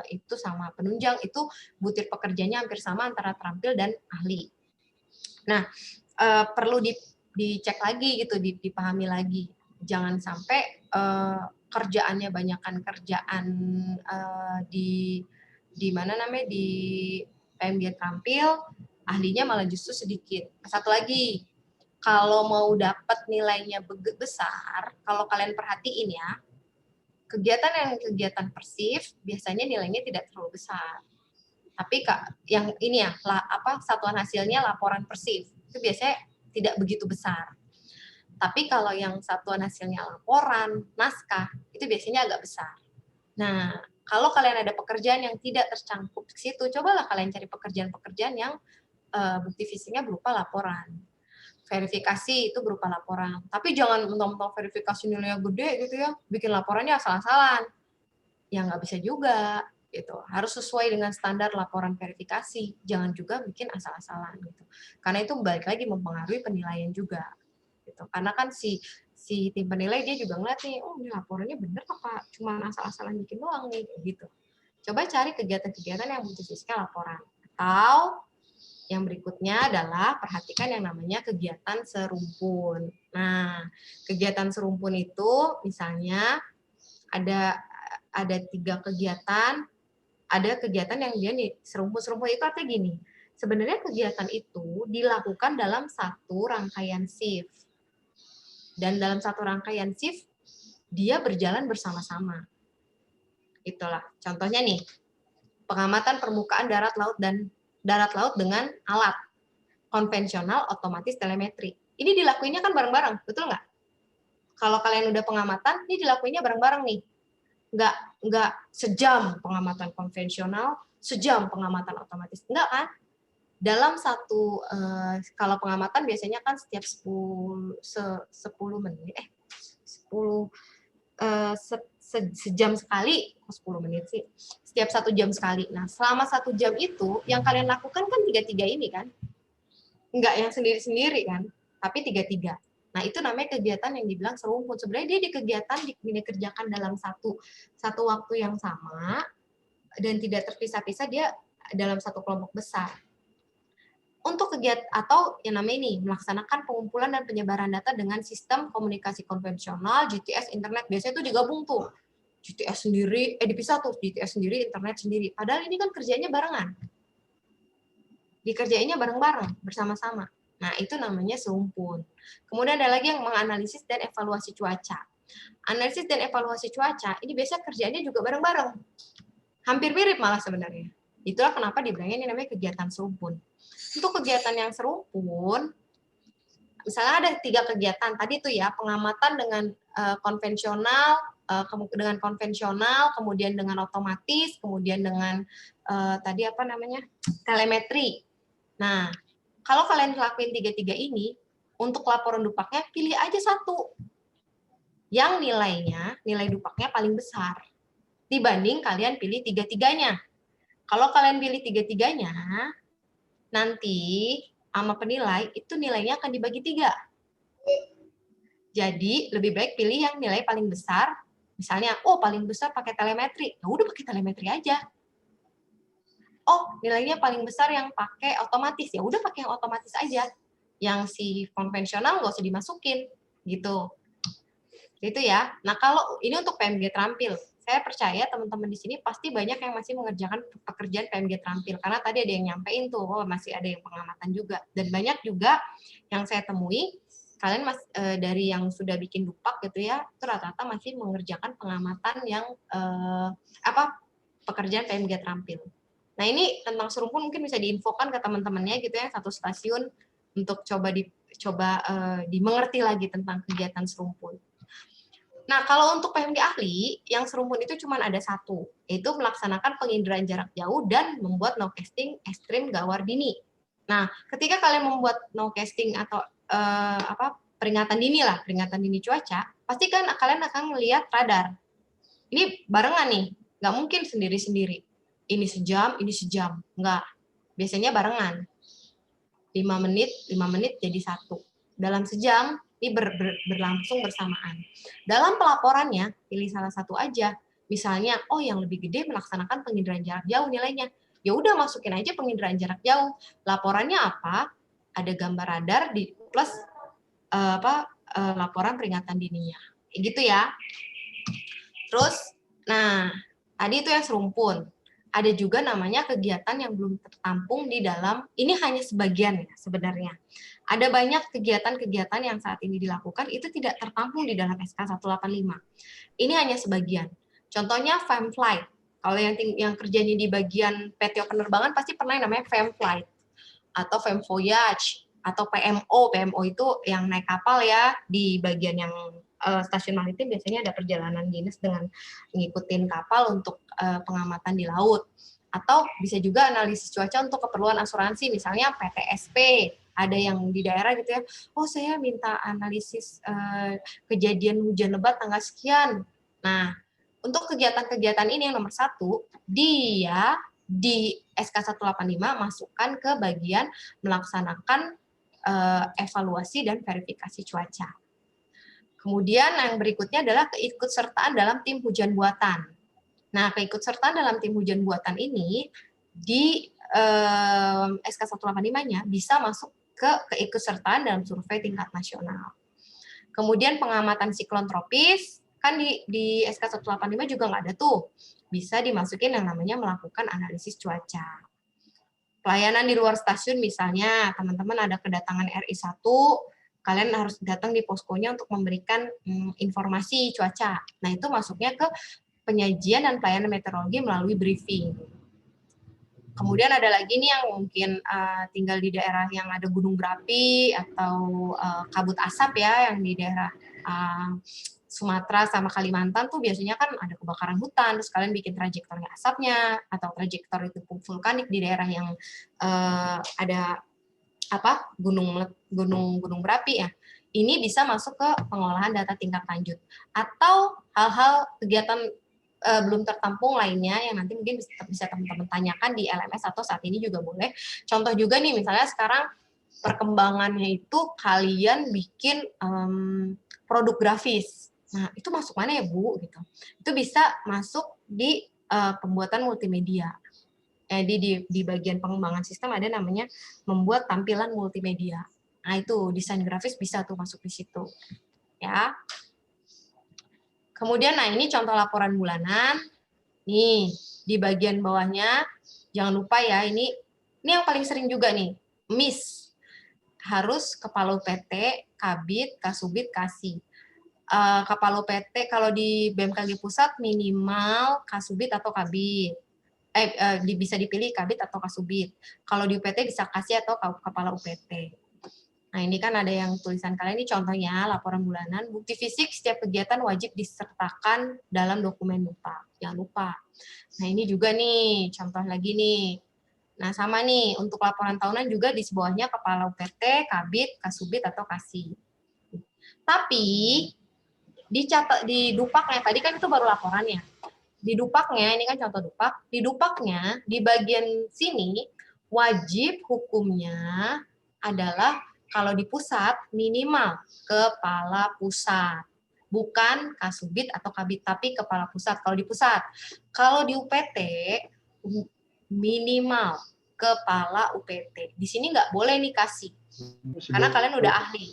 itu sama penunjang, itu butir pekerjaannya hampir sama antara terampil dan ahli. Nah, perlu dicek lagi gitu, dipahami lagi. Jangan sampai kerjaannya banyakkan kerjaan di mana namanya di PMG terampil, ahlinya malah justru sedikit. Satu lagi, kalau mau dapat nilainya besar, kalau kalian perhatiin ya, kegiatan persif biasanya nilainya tidak terlalu besar. Tapi yang ini ya, satuan hasilnya laporan persif, itu biasanya tidak begitu besar. Tapi kalau yang satuan hasilnya laporan, naskah, itu biasanya agak besar. Nah, kalau kalian ada pekerjaan yang tidak tercangkup di situ, cobalah kalian cari pekerjaan-pekerjaan yang bukti fisiknya berupa laporan. Verifikasi itu berupa laporan. Tapi jangan mentang-mentang verifikasi nilainya gede gitu ya, bikin laporannya asal-asalan. Ya nggak bisa juga. Gitu. Harus sesuai dengan standar laporan verifikasi. Jangan juga bikin asal-asalan gitu. Karena itu balik lagi mempengaruhi penilaian juga. Gitu. Karena kan si tim penilai dia juga ngeliat nih, oh ini laporannya bener apa cuma asal-asalan bikin doang nih gitu. Coba cari kegiatan-kegiatan yang butuh fisiknya laporan. Atau yang berikutnya adalah perhatikan yang namanya kegiatan serumpun. Nah, kegiatan serumpun itu misalnya ada 3 kegiatan. Ada kegiatan yang dia nih, serumpun itu artinya gini, sebenarnya kegiatan itu dilakukan dalam satu rangkaian shift. Dan dalam satu rangkaian shift, dia berjalan bersama-sama. Itulah, contohnya nih, pengamatan permukaan darat laut dengan alat konvensional otomatis telemetri. Ini dilakuinnya kan bareng-bareng, betul nggak? Kalau kalian udah pengamatan, ini dilakuinnya bareng-bareng nih. Nggak sejam pengamatan konvensional, sejam pengamatan otomatis. Enggak kan? Dalam satu, kalau pengamatan biasanya kan setiap 10 menit, sejam sekali, 10 menit sih, setiap 1 jam sekali. Nah, selama 1 jam itu, yang kalian lakukan kan 3-3 ini kan? Enggak yang sendiri-sendiri kan? Tapi 3-3. Nah, itu namanya kegiatan yang dibilang serumpun. Sebenarnya dia dikerjakan dalam satu waktu yang sama dan tidak terpisah-pisah, dia dalam satu kelompok besar. Untuk kegiatan atau yang namanya ini melaksanakan pengumpulan dan penyebaran data dengan sistem komunikasi konvensional, GTS, internet, biasanya itu digabung tuh. GTS sendiri, dipisah tuh, GTS sendiri, internet sendiri. Padahal ini kan kerjanya barengan. Dikerjainnya bareng-bareng, bersama-sama. Nah, itu namanya serumpun. Kemudian ada lagi yang menganalisis dan evaluasi cuaca. Analisis dan evaluasi cuaca ini biasanya kerjanya juga bareng-bareng. Hampir mirip malah sebenarnya. Itulah kenapa dibilangnya ini namanya kegiatan serumpun. Untuk kegiatan yang serumpun, misalnya ada 3 kegiatan tadi itu ya, pengamatan dengan konvensional, kemudian dengan otomatis, kemudian dengan tadi apa namanya, telemetri. Nah, kalau kalian lakuin 3-3 ini, untuk laporan dupaknya pilih aja satu yang nilai dupaknya paling besar dibanding kalian pilih 3-3-nya. Kalau kalian pilih 3-3-nya, nanti sama penilai itu nilainya akan dibagi 3. Jadi lebih baik pilih yang nilai paling besar. Misalnya, paling besar pakai telemetri. Ya udah pakai telemetri aja. Nilainya paling besar yang pakai otomatis. Ya udah pakai yang otomatis aja. Yang si konvensional nggak usah dimasukin. Gitu. Itu ya. Nah, kalau ini untuk PMG terampil. Saya percaya teman-teman di sini pasti banyak yang masih mengerjakan pekerjaan PMG terampil. Karena tadi ada yang nyampein tuh, masih ada yang pengamatan juga. Dan banyak juga yang saya temui, kalian dari yang sudah bikin dupak gitu ya, itu rata-rata masih mengerjakan pengamatan yang pekerjaan PMG terampil. Nah, ini tentang serumpun mungkin bisa diinfokan ke teman-temannya gitu ya, satu stasiun untuk coba dimengerti lagi tentang kegiatan serumpun. Nah, kalau untuk PMG ahli, yang serumpun itu cuma ada satu, yaitu melaksanakan penginderaan jarak jauh dan membuat nowcasting ekstrim gawar dini. Nah, ketika kalian membuat nowcasting atau peringatan dini cuaca, pasti kan kalian akan melihat radar. Ini barengan nih, nggak mungkin sendiri-sendiri. Ini sejam, nggak. Biasanya barengan. 5 menit jadi satu. Dalam sejam, ini berlangsung bersamaan. Dalam pelaporannya, pilih salah satu aja. Misalnya, yang lebih gede melaksanakan penginderaan jarak jauh nilainya. Ya udah masukin aja penginderaan jarak jauh. Laporannya apa? Ada gambar radar plus laporan peringatan dininya. Gitu ya. Terus, nah, tadi itu yang serumpun. Ada juga namanya kegiatan yang belum tertampung di dalam, ini hanya sebagian ya sebenarnya. Ada banyak kegiatan-kegiatan yang saat ini dilakukan itu tidak tertampung di dalam SK 185. Ini hanya sebagian. Contohnya FemFlight. Kalau yang kerjanya di bagian PTO penerbangan pasti pernah yang namanya FemFlight atau FemVoyage atau PMO. PMO itu yang naik kapal ya, di bagian yang stasiun maritim biasanya ada perjalanan dinas dengan ngikutin kapal untuk pengamatan di laut. Atau bisa juga analisis cuaca untuk keperluan asuransi, misalnya PTSP. Ada yang di daerah gitu ya, saya minta analisis kejadian hujan lebat tanggal sekian. Nah, untuk kegiatan-kegiatan ini yang nomor 1, dia di SK 185 masukkan ke bagian melaksanakan evaluasi dan verifikasi cuaca. Kemudian yang berikutnya adalah keikutsertaan dalam tim hujan buatan. Nah, keikutsertaan dalam tim hujan buatan ini di SK 185-nya bisa masuk ke keikutsertaan dalam survei tingkat nasional. Kemudian pengamatan siklon tropis, kan di SK 185 juga nggak ada tuh. Bisa dimasukin yang namanya melakukan analisis cuaca. Pelayanan di luar stasiun misalnya, teman-teman ada kedatangan RI1, kalian harus datang di poskonya untuk memberikan informasi cuaca. Nah, itu masuknya ke penyajian dan pelayanan meteorologi melalui briefing. Kemudian ada lagi nih yang mungkin tinggal di daerah yang ada gunung berapi atau kabut asap ya, yang di daerah Sumatera sama Kalimantan tuh biasanya kan ada kebakaran hutan, terus kalian bikin trajektori asapnya atau trajektori itu vulkanik di daerah yang ada gunung berapi ya. Ini bisa masuk ke pengolahan data tingkat lanjut atau hal-hal kegiatan belum tertampung lainnya yang nanti mungkin bisa teman-teman tanyakan di LMS atau saat ini juga boleh. Contoh juga nih misalnya sekarang perkembangannya itu kalian bikin produk grafis. Nah, itu masuk mana ya, Bu? Gitu. Itu bisa masuk di pembuatan multimedia. Di bagian pengembangan sistem ada namanya membuat tampilan multimedia. Nah, itu desain grafis bisa tuh masuk di situ. Ya. Kemudian, nah ini contoh laporan bulanan. Nih, di bagian bawahnya, jangan lupa ya, ini yang paling sering juga nih, MIS. harus kepala UPT, Kabid, Kasubid, Kasih. Kepala UPT kalau di BMKG Pusat minimal Kasubid atau Kabid. Bisa dipilih Kabid atau Kasubid. Kalau di UPT bisa Kasih atau kepala UPT. Nah, ini kan ada yang tulisan kalian, ini contohnya laporan bulanan. Bukti fisik setiap kegiatan wajib disertakan dalam dokumen lupa. Jangan lupa. Nah, ini juga nih, contoh lagi nih. Nah, sama nih, untuk laporan tahunan juga di bawahnya kepala UPT, Kabid, Kasubid, atau Kasih. Tapi, di Dupaknya, tadi kan itu baru laporannya. Di Dupaknya, ini kan contoh Dupak, di Dupaknya, di bagian sini, wajib hukumnya adalah kalau di pusat, minimal kepala pusat. Bukan Kasubid atau Kabid, tapi kepala pusat kalau di pusat. Kalau di UPT, minimal kepala UPT. Di sini nggak boleh nih kasih. Karena kalian udah ahli.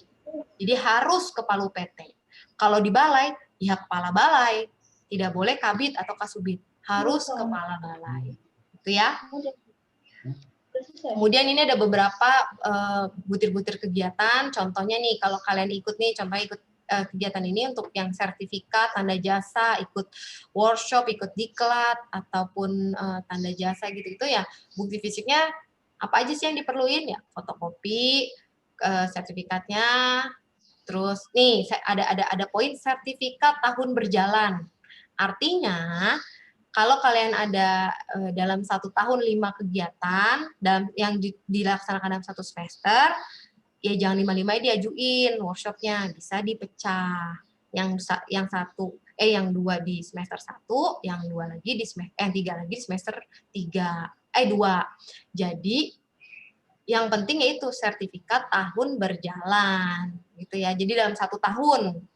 Jadi harus kepala UPT. Kalau di balai, ya kepala balai. Tidak boleh Kabid atau Kasubid. Harus kepala balai. Itu ya. Kemudian ini ada beberapa butir-butir kegiatan. Contohnya nih, kalau kalian ikut nih, contohnya ikut kegiatan ini untuk yang sertifikat, tanda jasa, ikut workshop, ikut diklat, ataupun tanda jasa gitu-gitu ya. Bukti fisiknya apa aja sih yang diperluin ya? Fotokopi, sertifikatnya, terus nih ada poin sertifikat tahun berjalan. Artinya kalau kalian ada dalam 1 tahun 5 kegiatan yang dilaksanakan dalam 1 semester, ya jangan 5-5 diajuin workshopnya, bisa dipecah. Yang 2 di semester 1, yang 2 lagi di semester 3 lagi di semester 2. Jadi yang penting yaitu sertifikat tahun berjalan gitu ya. Jadi dalam 1 tahun.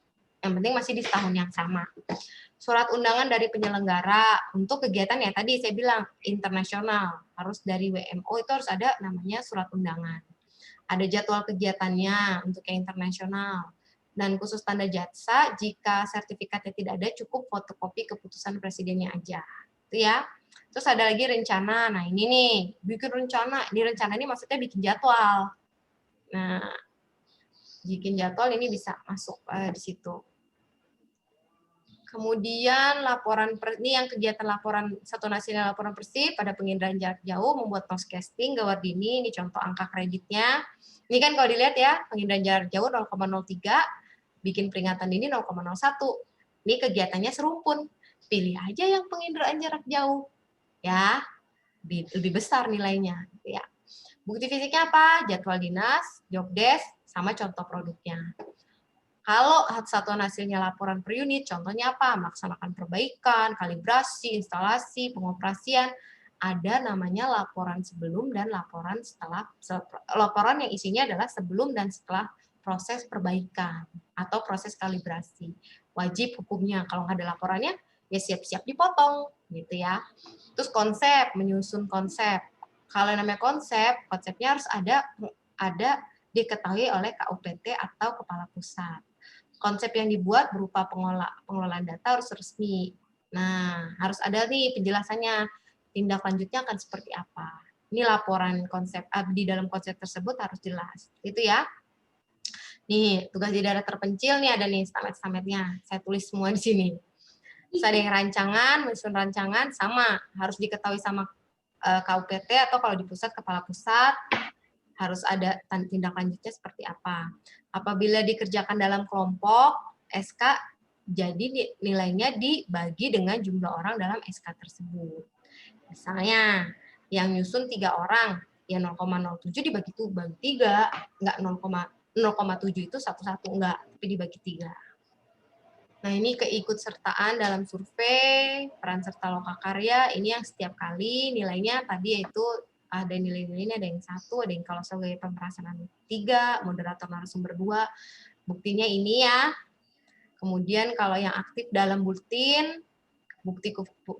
Yang penting masih di tahun yang sama. Surat undangan dari penyelenggara untuk kegiatan ya tadi saya bilang internasional, harus dari WMO itu harus ada namanya surat undangan. Ada jadwal kegiatannya untuk yang internasional. Dan khusus tanda jasa, jika sertifikatnya tidak ada, cukup fotokopi keputusan presidennya aja. Itu ya. Terus ada lagi rencana. Nah ini nih, bikin rencana. Di rencana ini maksudnya bikin jadwal. Nah, bikin jadwal ini bisa masuk di situ. Kemudian ini yang kegiatan laporan satu nasional laporan Persib pada penginderaan jarak jauh, membuat newscasting Gawardini, ini contoh angka kreditnya. Ini kan kalau dilihat ya, penginderaan jarak jauh 0,03, bikin peringatan ini 0,01. Ini kegiatannya serumpun. Pilih aja yang penginderaan jarak jauh. Ya, lebih besar nilainya. Ya. Bukti fisiknya apa? Jadwal dinas, job desk, sama contoh produknya. Kalau satuan hasilnya laporan per unit, contohnya apa? Melaksanakan perbaikan, kalibrasi, instalasi, pengoperasian, ada namanya laporan sebelum dan laporan setelah. Laporan yang isinya adalah sebelum dan setelah proses perbaikan atau proses kalibrasi. Wajib hukumnya, kalau nggak ada laporannya, ya siap-siap dipotong, gitu ya. Terus konsep, menyusun konsep. Kalau namanya konsepnya harus ada diketahui oleh KUPT atau kepala pusat. Konsep yang dibuat berupa pengelolaan data harus resmi. Nah, harus ada nih penjelasannya, tindak lanjutnya akan seperti apa. Ini laporan konsep, di dalam konsep tersebut harus jelas. Itu ya. Nih, tugas di daerah terpencil nih ada nih stamet-stametnya. Saya tulis semua di sini. Terus ada yang rancangan, menyusun rancangan, sama. Harus diketahui sama KUPT atau kalau di pusat, kepala pusat, harus ada tindak lanjutnya seperti apa. Apabila dikerjakan dalam kelompok, SK jadi nilainya dibagi dengan jumlah orang dalam SK tersebut. Misalnya, yang nyusun 3 orang, ya 0,07 dibagi 3, enggak 0,7 itu satu-satu, enggak, tapi dibagi 3. Nah, ini keikutsertaan dalam survei, peran serta lokakarya, ini yang setiap kali nilainya tadi yaitu ada nilai-nilainya, ada yang 1, ada yang kalau sebagai pemerasanan 3, moderator narasumber 2, buktinya ini ya. Kemudian kalau yang aktif dalam bulletin,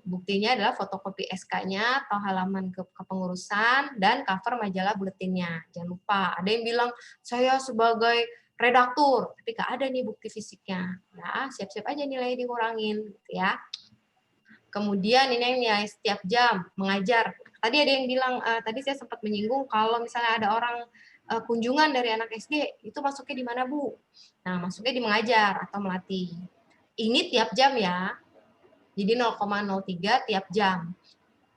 buktinya adalah fotokopi SK-nya atau halaman kepengurusan dan cover majalah bulletinnya. Jangan lupa, ada yang bilang saya sebagai redaktur, tapi nggak ada nih bukti fisiknya. Nah, siap-siap aja nilai dikurangin, gitu ya. Kemudian ini yang nilai setiap jam mengajar. Tadi ada yang bilang, tadi saya sempat menyinggung kalau misalnya ada orang kunjungan dari anak SD, itu masuknya di mana, Bu? Nah, masuknya di mengajar atau melatih. Ini tiap jam ya. Jadi 0,03 tiap jam.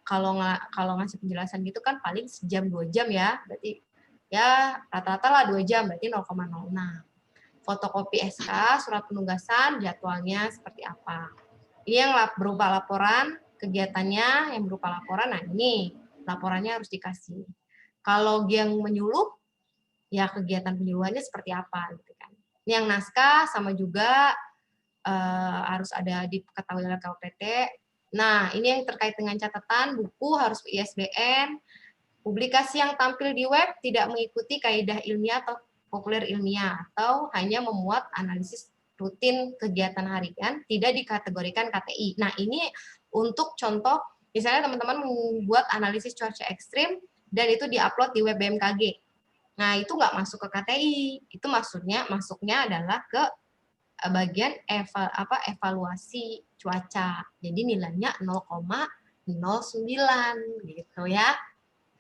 Kalau ngasih penjelasan gitu kan paling sejam 2 jam ya. Berarti ya rata-rata lah 2 jam, berarti 0,06. Fotokopi SK, surat penugasan, jadwalnya seperti apa. Ini yang berupa laporan, kegiatannya yang berupa laporan, nah ini laporannya harus dikasih. Kalau yang menyuluh, ya kegiatan penyuluhannya seperti apa gitu kan. Ini yang naskah sama juga harus ada diketahui oleh KUPT. Nah, ini yang terkait dengan catatan buku harus ISBN. Publikasi yang tampil di web tidak mengikuti kaidah ilmiah atau populer ilmiah atau hanya memuat analisis rutin kegiatan harian tidak dikategorikan KTI. Nah, ini untuk contoh misalnya teman-teman membuat analisis cuaca ekstrim dan itu diupload di web BMKG. Nah, itu nggak masuk ke KTI. Itu masuknya adalah ke bagian evaluasi cuaca. Jadi nilainya 0,09 gitu ya.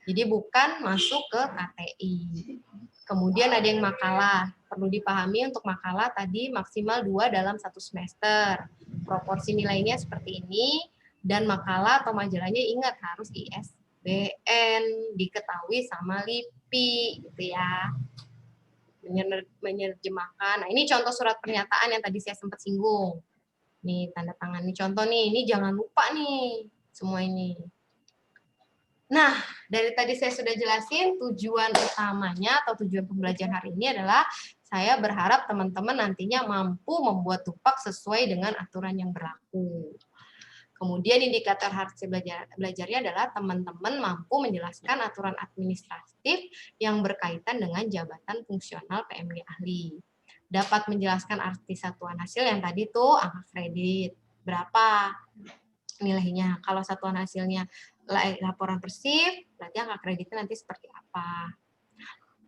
Jadi bukan masuk ke KTI. Kemudian ada yang makalah. Perlu dipahami untuk makalah tadi maksimal 2 dalam 1 semester. Proporsi nilainya seperti ini. Dan makalah atau majalahnya ingat harus ISBN, diketahui sama LIPI gitu ya. Menerjemahkan. Nah, ini contoh surat pernyataan yang tadi saya sempat singgung. Nih, tanda tangan. Ini contoh nih. Ini jangan lupa nih semua ini. Nah, dari tadi saya sudah jelasin tujuan utamanya atau tujuan pembelajaran hari ini adalah saya berharap teman-teman nantinya mampu membuat tupak sesuai dengan aturan yang berlaku. Kemudian indikator hasil belajarnya adalah teman-teman mampu menjelaskan aturan administratif yang berkaitan dengan jabatan fungsional PMG ahli. Dapat menjelaskan arti satuan hasil yang tadi tuh angka kredit. Berapa nilainya. Kalau satuan hasilnya laporan persif, berarti angka kreditnya nanti seperti apa.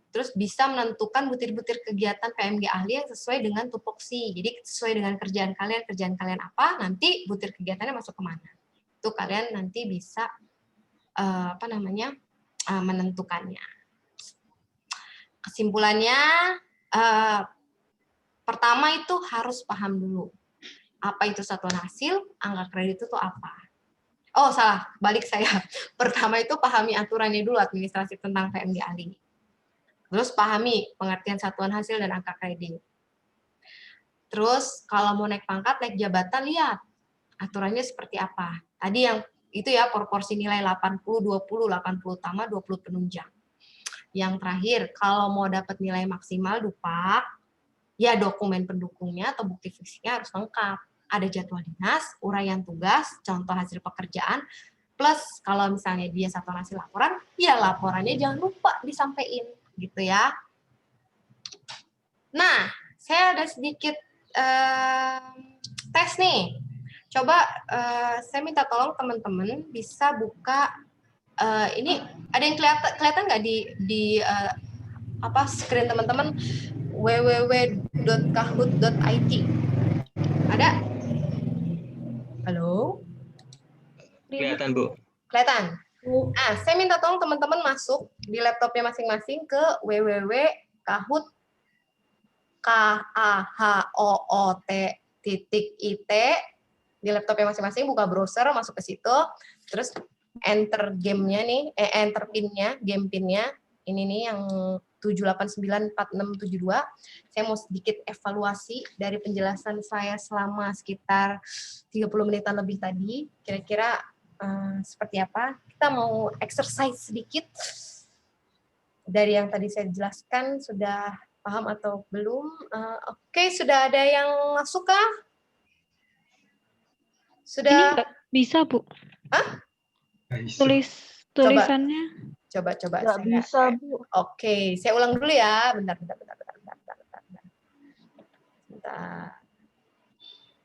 Terus bisa menentukan butir-butir kegiatan PMG ahli yang sesuai dengan tupoksi. Jadi sesuai dengan kerjaan kalian apa, nanti butir kegiatannya masuk kemana. Itu kalian nanti bisa menentukannya. Kesimpulannya, pertama itu harus paham dulu. Apa itu satuan hasil, angka kredit itu apa. Oh, salah, balik saya. Pertama itu pahami aturannya dulu, administrasi tentang PMG ahli. Terus pahami pengertian satuan hasil dan angka kredit. Terus kalau mau naik pangkat, naik jabatan, lihat aturannya seperti apa. Tadi yang itu ya, proporsi nilai 80-20, 80 utama, 20 penunjang. Yang terakhir, kalau mau dapat nilai maksimal DUPAK, ya dokumen pendukungnya atau bukti fisiknya harus lengkap. Ada jadwal dinas, uraian tugas, contoh hasil pekerjaan, plus kalau misalnya dia satuan hasil laporan, ya laporannya jangan lupa disampaikan, gitu ya. Nah, saya ada sedikit tes nih. Coba saya minta tolong teman-teman bisa buka, ini ada yang kelihatan nggak di screen teman-teman, www.kahoot.it. Ada? Halo? Kelihatan, Bu. Kelihatan? Nah, saya minta tolong teman-teman masuk di laptopnya masing-masing ke www.kahoot, KAHOOT.IT, di laptopnya masing-masing, buka browser, masuk ke situ, terus enter game-nya nih, enter pin-nya, game pin-nya, ini nih yang 7894672. Saya mau sedikit evaluasi dari penjelasan saya selama sekitar 30 menitan lebih tadi. Kira-kira seperti apa? Kita mau exercise sedikit. Dari yang tadi saya jelaskan, sudah paham atau belum? Oke, sudah ada yang masuk kah? Sudah? Ini bisa, Bu. Hah? Tulisannya. Coba. Nggak bisa, Bu. Oke, saya ulang dulu ya. Bentar.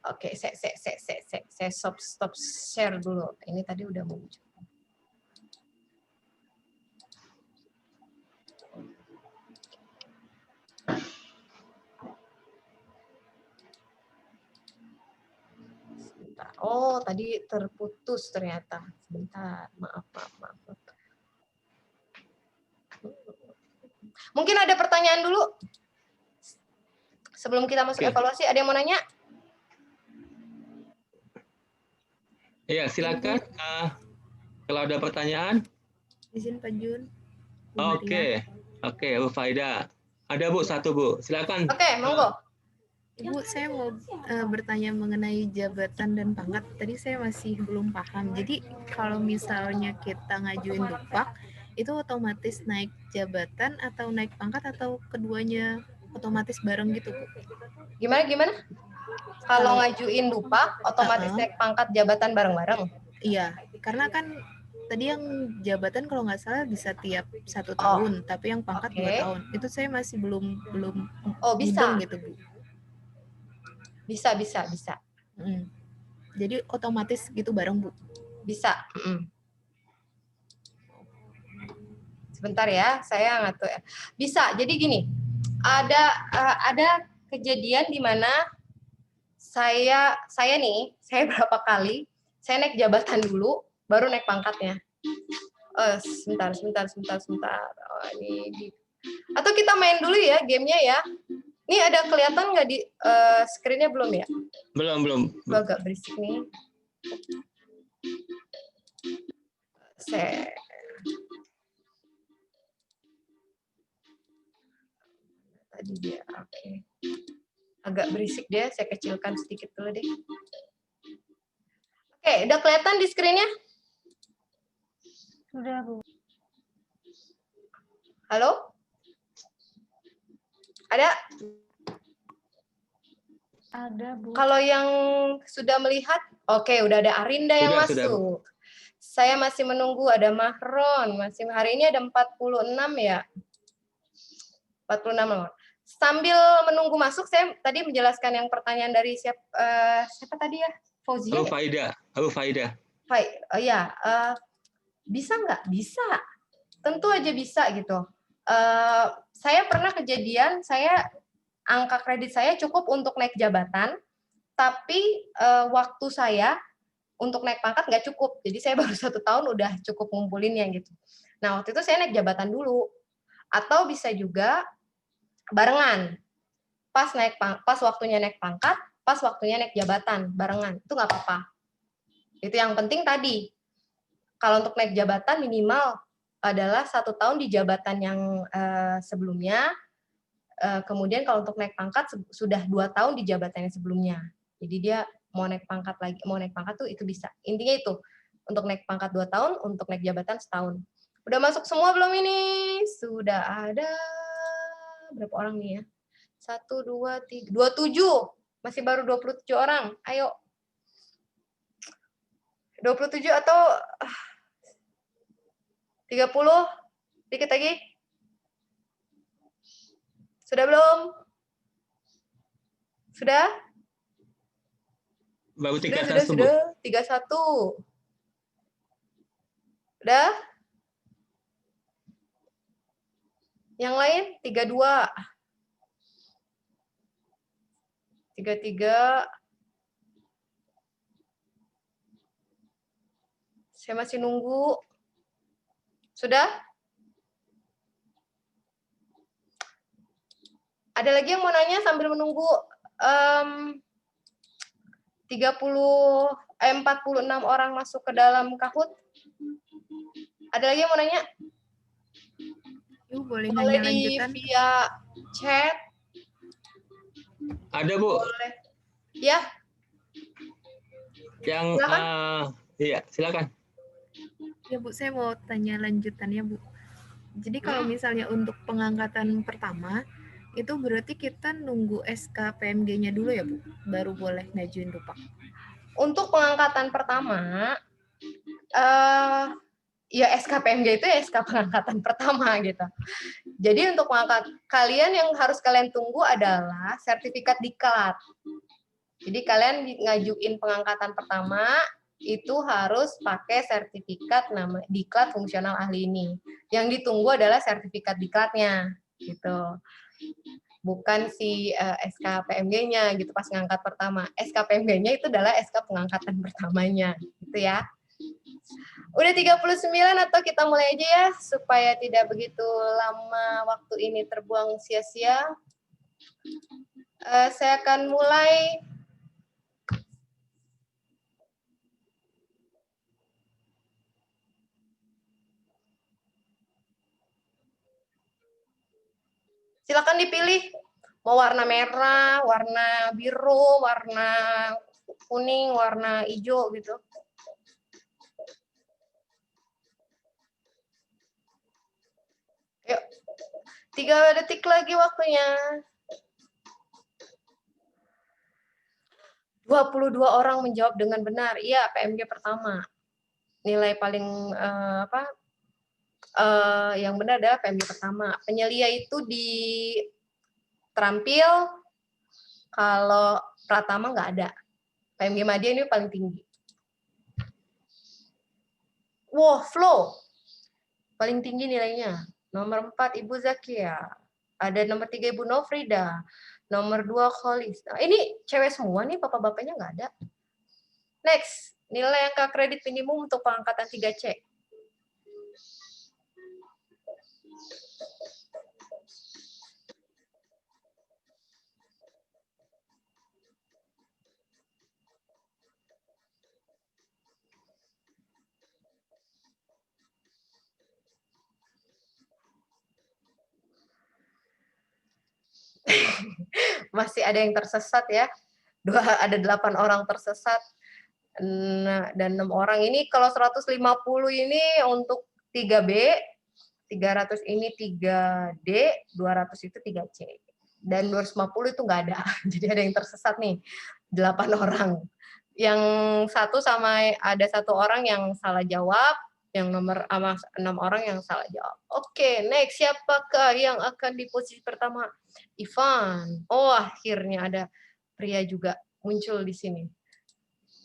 Oke, saya stop share dulu. Ini tadi udah muncul. Sebentar. Oh, tadi terputus ternyata. Sebentar, maaf. Mungkin ada pertanyaan dulu sebelum kita masuk Oke. evaluasi. Ada yang mau nanya? Iya, silakan. Kalau ada pertanyaan. Izin Pak Jun. Bu Oke, oke, Bu Faida. Ada Bu, satu Bu. Silakan. Oke, monggo. Ibu, saya mau bertanya mengenai jabatan dan pangkat. Tadi saya masih belum paham. Jadi kalau misalnya kita ngajuin dupak, itu otomatis naik jabatan atau naik pangkat atau keduanya otomatis bareng gitu, Bu? Gimana? Kalau ngajuin dupak, otomatis naik pangkat jabatan bareng-bareng? Iya, karena kan tadi yang jabatan kalau nggak salah bisa tiap 1 tahun, tapi yang pangkat 2 tahun. Itu saya masih belum bisa. mudeng gitu, Bu. Bisa. Jadi otomatis gitu bareng, Bu? Bisa. Sebentar ya, saya ngatur. Bisa. Jadi gini, ada kejadian di mana saya berapa kali saya naik jabatan dulu, baru naik pangkatnya. Sebentar. Oh, ini. Atau kita main dulu ya gamenya ya. Ini ada kelihatan nggak di screen-nya belum ya? Belum. Gua agak berisik nih. Tadi dia, oke. Agak berisik dia, saya kecilkan sedikit dulu deh. Oke, udah kelihatan di screen-nya? Sudah, Bu. Halo? Ada? Ada, Bu. Kalau yang sudah melihat, oke, udah ada Arinda yang masuk. Saya masih menunggu, ada Mahron. Hari ini ada 46 ya? 46 loh. Sambil menunggu masuk, saya tadi menjelaskan yang pertanyaan dari siapa tadi ya? Fauzia? Abu Faida. Oh ya, bisa nggak? Bisa. Tentu aja bisa gitu. Saya pernah kejadian, angka kredit saya cukup untuk naik jabatan, tapi waktu saya untuk naik pangkat nggak cukup. Jadi saya baru 1 tahun udah cukup ngumpulinnya gitu. Nah, waktu itu saya naik jabatan dulu. Atau bisa juga barengan. Pas waktunya naik pangkat, pas waktunya naik jabatan, barengan. Itu nggak apa-apa. Itu yang penting tadi. Kalau untuk naik jabatan minimal adalah 1 tahun di jabatan yang sebelumnya. Kemudian kalau untuk naik pangkat sudah 2 tahun di jabatan yang sebelumnya. Jadi dia mau naik pangkat tuh itu bisa. Intinya itu, untuk naik pangkat 2 tahun, untuk naik jabatan 1 tahun. Udah masuk semua belum ini? Sudah ada berapa orang nih ya? 1, 2, 3, 27. Masih baru 27 orang. Ayo. 27 atau 30? Dikit lagi. Sudah belum? Sudah? Baru 31, Bu. 31. Udah? Yang lain 32. 33. Saya masih nunggu. Sudah? Ada lagi yang mau nanya sambil menunggu 46 orang masuk ke dalam Kahoot? Ada lagi yang mau nanya? Boleh Boleh nanya di lanjutan? via chat. Ada, Bu. Boleh. Ya. Yang Silakan. iya, silakan. Ya, Bu, saya mau tanya lanjutannya, Bu. Jadi kalau misalnya untuk pengangkatan pertama, itu berarti kita nunggu SK PMG-nya dulu ya, Bu? Baru boleh ngajuin dupak. Untuk pengangkatan pertama, ya SK PMG itu ya SK pengangkatan pertama gitu. Jadi untuk pengangkat kalian yang harus kalian tunggu adalah sertifikat diklat. Jadi kalian ngajuin pengangkatan pertama itu harus pakai sertifikat nama diklat fungsional ahli ini. Yang ditunggu adalah sertifikat diklatnya gitu. Bukan si SK PMG-nya gitu pas ngangkat pertama. SK PMG-nya itu adalah SK pengangkatan pertamanya gitu ya. Udah 39 atau kita mulai aja ya, supaya tidak begitu lama waktu ini terbuang sia-sia. Saya akan mulai. Silakan dipilih, mau warna merah, warna biru, warna kuning, warna hijau gitu. Yuk, 3 detik lagi waktunya. 22 orang menjawab dengan benar. Iya, PMG pertama. Nilai paling yang benar adalah PMG pertama. Penyelia itu di terampil, kalau Pratama nggak ada. PMG Madya ini paling tinggi. Wow, Flow. Paling tinggi nilainya. Nomor 4, Ibu Zakia. Ada nomor 3, Ibu Nofrida. Nomor 2, Kholis. Nah, ini cewek semua nih, bapak-bapaknya nggak ada. Next, nilai angka kredit minimum untuk pengangkatan 3C. Masih ada yang tersesat ya. Ada 8 orang tersesat. Dan 6 orang ini, kalau 150 ini untuk 3B, 300 ini 3D, 200 itu 3C. Dan 250 itu nggak ada. Jadi ada yang tersesat nih, 8 orang. Yang satu sama ada 1 orang yang salah jawab, yang nomor 6 orang yang salah jawab. Oke, next, siapakah yang akan di posisi pertama? Ivan. Oh, akhirnya ada pria juga muncul di sini.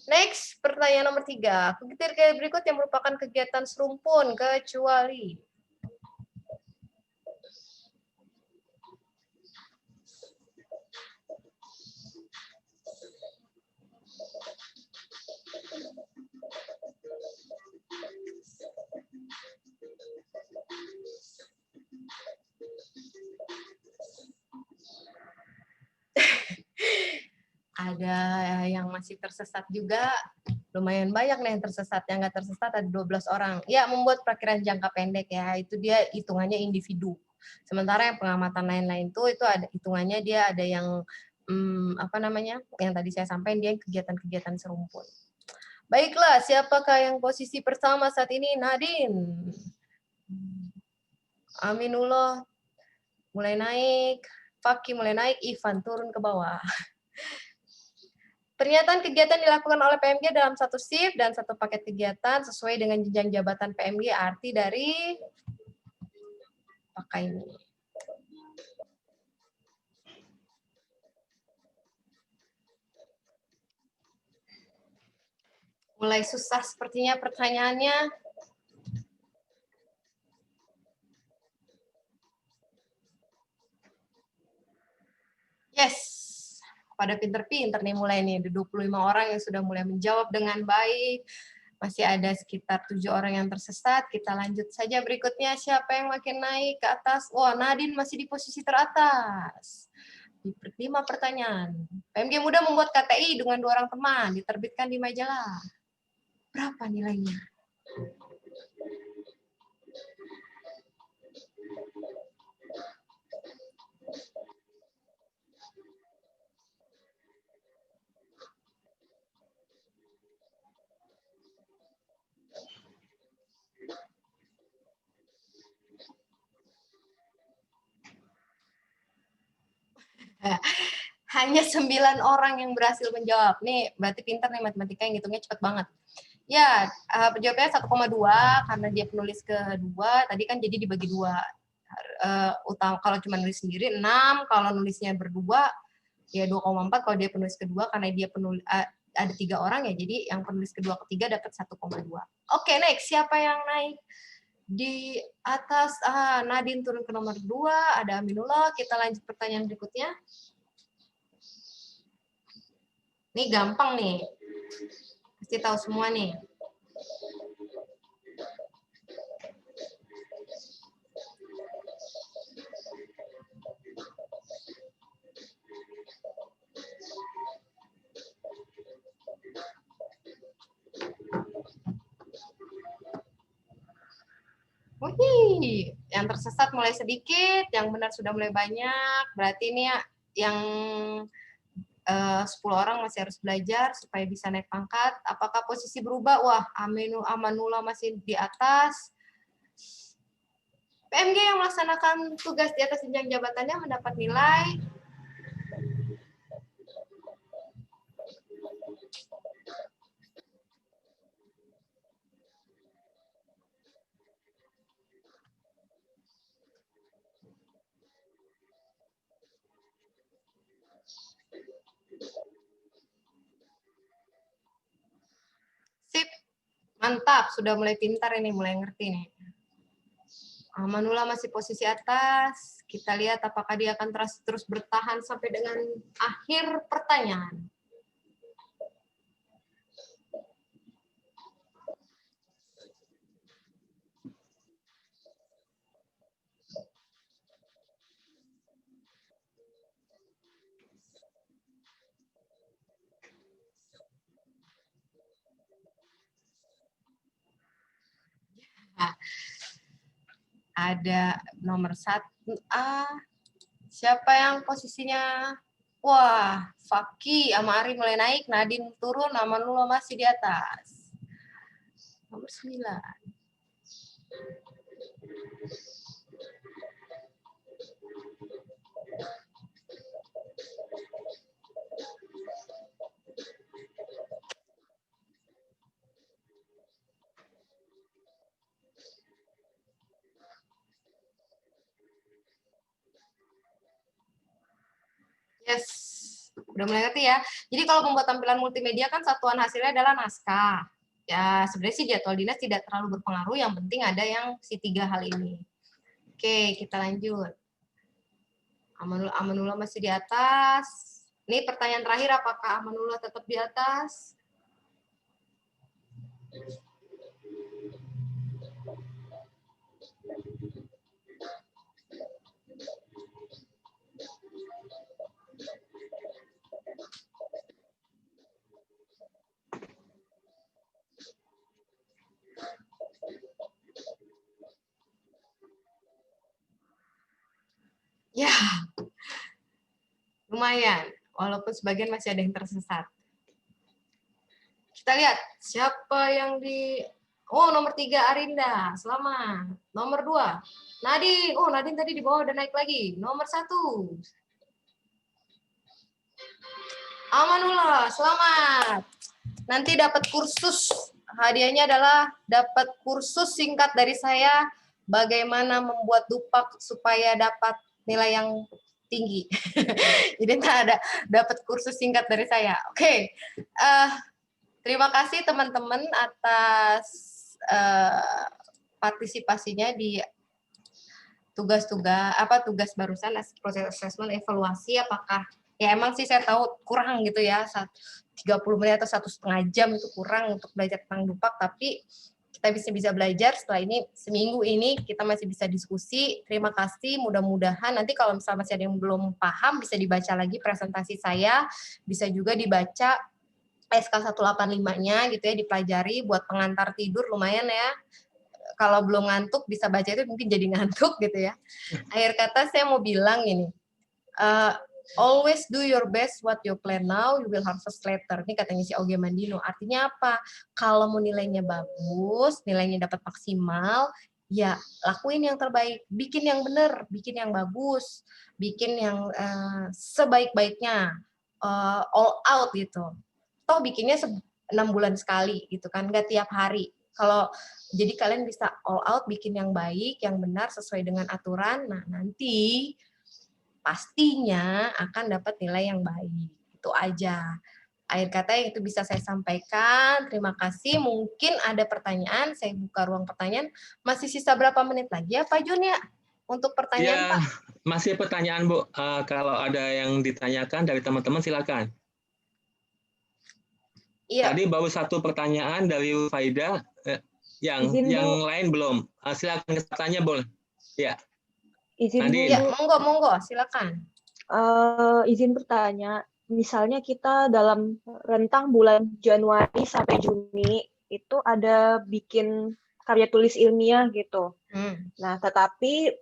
Next, pertanyaan nomor 3. Kegiatan berikut yang merupakan kegiatan serumpun kecuali ada yang masih tersesat juga, lumayan banyak nih yang tersesat. Yang nggak tersesat ada 12 orang. Ya, membuat perkiraan jangka pendek ya, itu dia hitungannya individu. Sementara yang pengamatan lain-lain itu ada hitungannya, dia ada yang yang tadi saya sampaikan, dia kegiatan-kegiatan serumpun. Baiklah, siapakah yang posisi pertama saat ini? Nadine. Aminullah mulai naik, Faki mulai naik, Ivan turun ke bawah. Pernyataan kegiatan dilakukan oleh PMG dalam satu shift dan satu paket kegiatan sesuai dengan jenjang jabatan PMG, arti dari pakai ini. Mulai susah sepertinya pertanyaannya. Yes, pada pinter-pinter nih mulai nih. Ada 25 orang yang sudah mulai menjawab dengan baik. Masih ada sekitar 7 orang yang tersesat. Kita lanjut saja berikutnya. Siapa yang makin naik ke atas? Wah, Nadine masih di posisi teratas. Di 5 pertanyaan. PMG Muda membuat KTI dengan 2 orang teman. Diterbitkan di majalah. Berapa nilainya? Hanya 9 orang yang berhasil menjawab. Nih, berarti pintar nih matematika, yang ngitungnya cepat banget. Ya, penjawabnya 1,2 karena dia penulis kedua, tadi kan jadi dibagi 2. Kalau cuma nulis sendiri 6, kalau nulisnya berdua ya 2,4, kalau dia penulis kedua karena dia penulis ada 3 orang ya, jadi yang penulis kedua ketiga dapat 1,2. Oke, next, siapa yang naik di atas? Nadine turun ke nomor 2, ada Aminullah. Kita lanjut pertanyaan berikutnya. Ini gampang nih. Pasti tahu semua nih. Wih, yang tersesat mulai sedikit, yang benar sudah mulai banyak. Berarti ini ya, yang 10 orang masih harus belajar supaya bisa naik pangkat. Apakah posisi berubah? Wah, Amanullah masih di atas. PMG yang melaksanakan tugas di atas jenjang jabatannya mendapat nilai sip. Mantap, sudah mulai pintar ini, mulai ngerti nih. Amanullah masih posisi atas. Kita lihat apakah dia akan terus bertahan sampai dengan akhir pertanyaan. Nah, ada nomor 1A. Siapa yang posisinya? Wah, Faki sama Ari mulai naik, Nadine turun, Amanullah masih di atas. Nomor 9. Yes, udah mulai ngerti ya. Jadi kalau membuat tampilan multimedia kan satuan hasilnya adalah naskah. Ya sebenarnya sih jadwal dinas tidak terlalu berpengaruh, yang penting ada yang si 3 hal ini. Oke, kita lanjut. Amanullah masih di atas. Ini pertanyaan terakhir, apakah Amanullah tetap di atas? Ya, lumayan. Walaupun sebagian masih ada yang tersesat. Kita lihat siapa yang di... Oh, nomor 3 Arinda, selamat. Nomor 2 Nadine. Oh, Nadine tadi di bawah udah naik lagi. Nomor 1 Amanullah, selamat. Nanti dapat kursus. Hadiahnya adalah dapat kursus singkat dari saya bagaimana membuat dupak supaya dapat nilai yang tinggi. Jadi ada dapat kursus singkat dari saya. Oke. Terima kasih teman-teman atas partisipasinya di tugas barusan, proses assessment evaluasi. Apakah ya emang sih saya tahu kurang gitu ya, 30 menit atau 1,5 jam itu kurang untuk belajar tentang dupak, tapi kita bisa belajar setelah ini. Seminggu ini kita masih bisa diskusi. Terima kasih, mudah-mudahan nanti kalau misalnya masih ada yang belum paham bisa dibaca lagi presentasi saya, bisa juga dibaca SK 185-nya gitu ya, dipelajari buat pengantar tidur, lumayan ya. Kalau belum ngantuk bisa baca itu, mungkin jadi ngantuk gitu ya. Akhir kata saya mau bilang ini, always do your best what you plan now, you will harvest later. Ini katanya si Oge Mandino. Artinya apa? Kalau mau nilainya bagus, nilainya dapat maksimal, ya lakuin yang terbaik, bikin yang benar, bikin yang bagus, bikin yang sebaik-baiknya, all out gitu. Toh bikinnya 6 bulan sekali gitu kan, nggak tiap hari. Kalau jadi kalian bisa all out, bikin yang baik, yang benar sesuai dengan aturan. Nah nanti pastinya akan dapat nilai yang baik. Itu aja. Akhir kata yang itu bisa saya sampaikan. Terima kasih. Mungkin ada pertanyaan, saya buka ruang pertanyaan. Masih sisa berapa menit lagi ya Pak Jun ya? Untuk pertanyaan Ya, Pak. masih pertanyaan Bu. Kalau ada yang ditanyakan dari teman-teman silakan. Iya. Tadi baru 1 pertanyaan dari Faida, yang lain belum. Silakan tanya boleh. Ya. Izin ya, monggo, silakan. Izin bertanya, misalnya kita dalam rentang bulan Januari sampai Juni itu ada bikin karya tulis ilmiah gitu. Nah, tetapi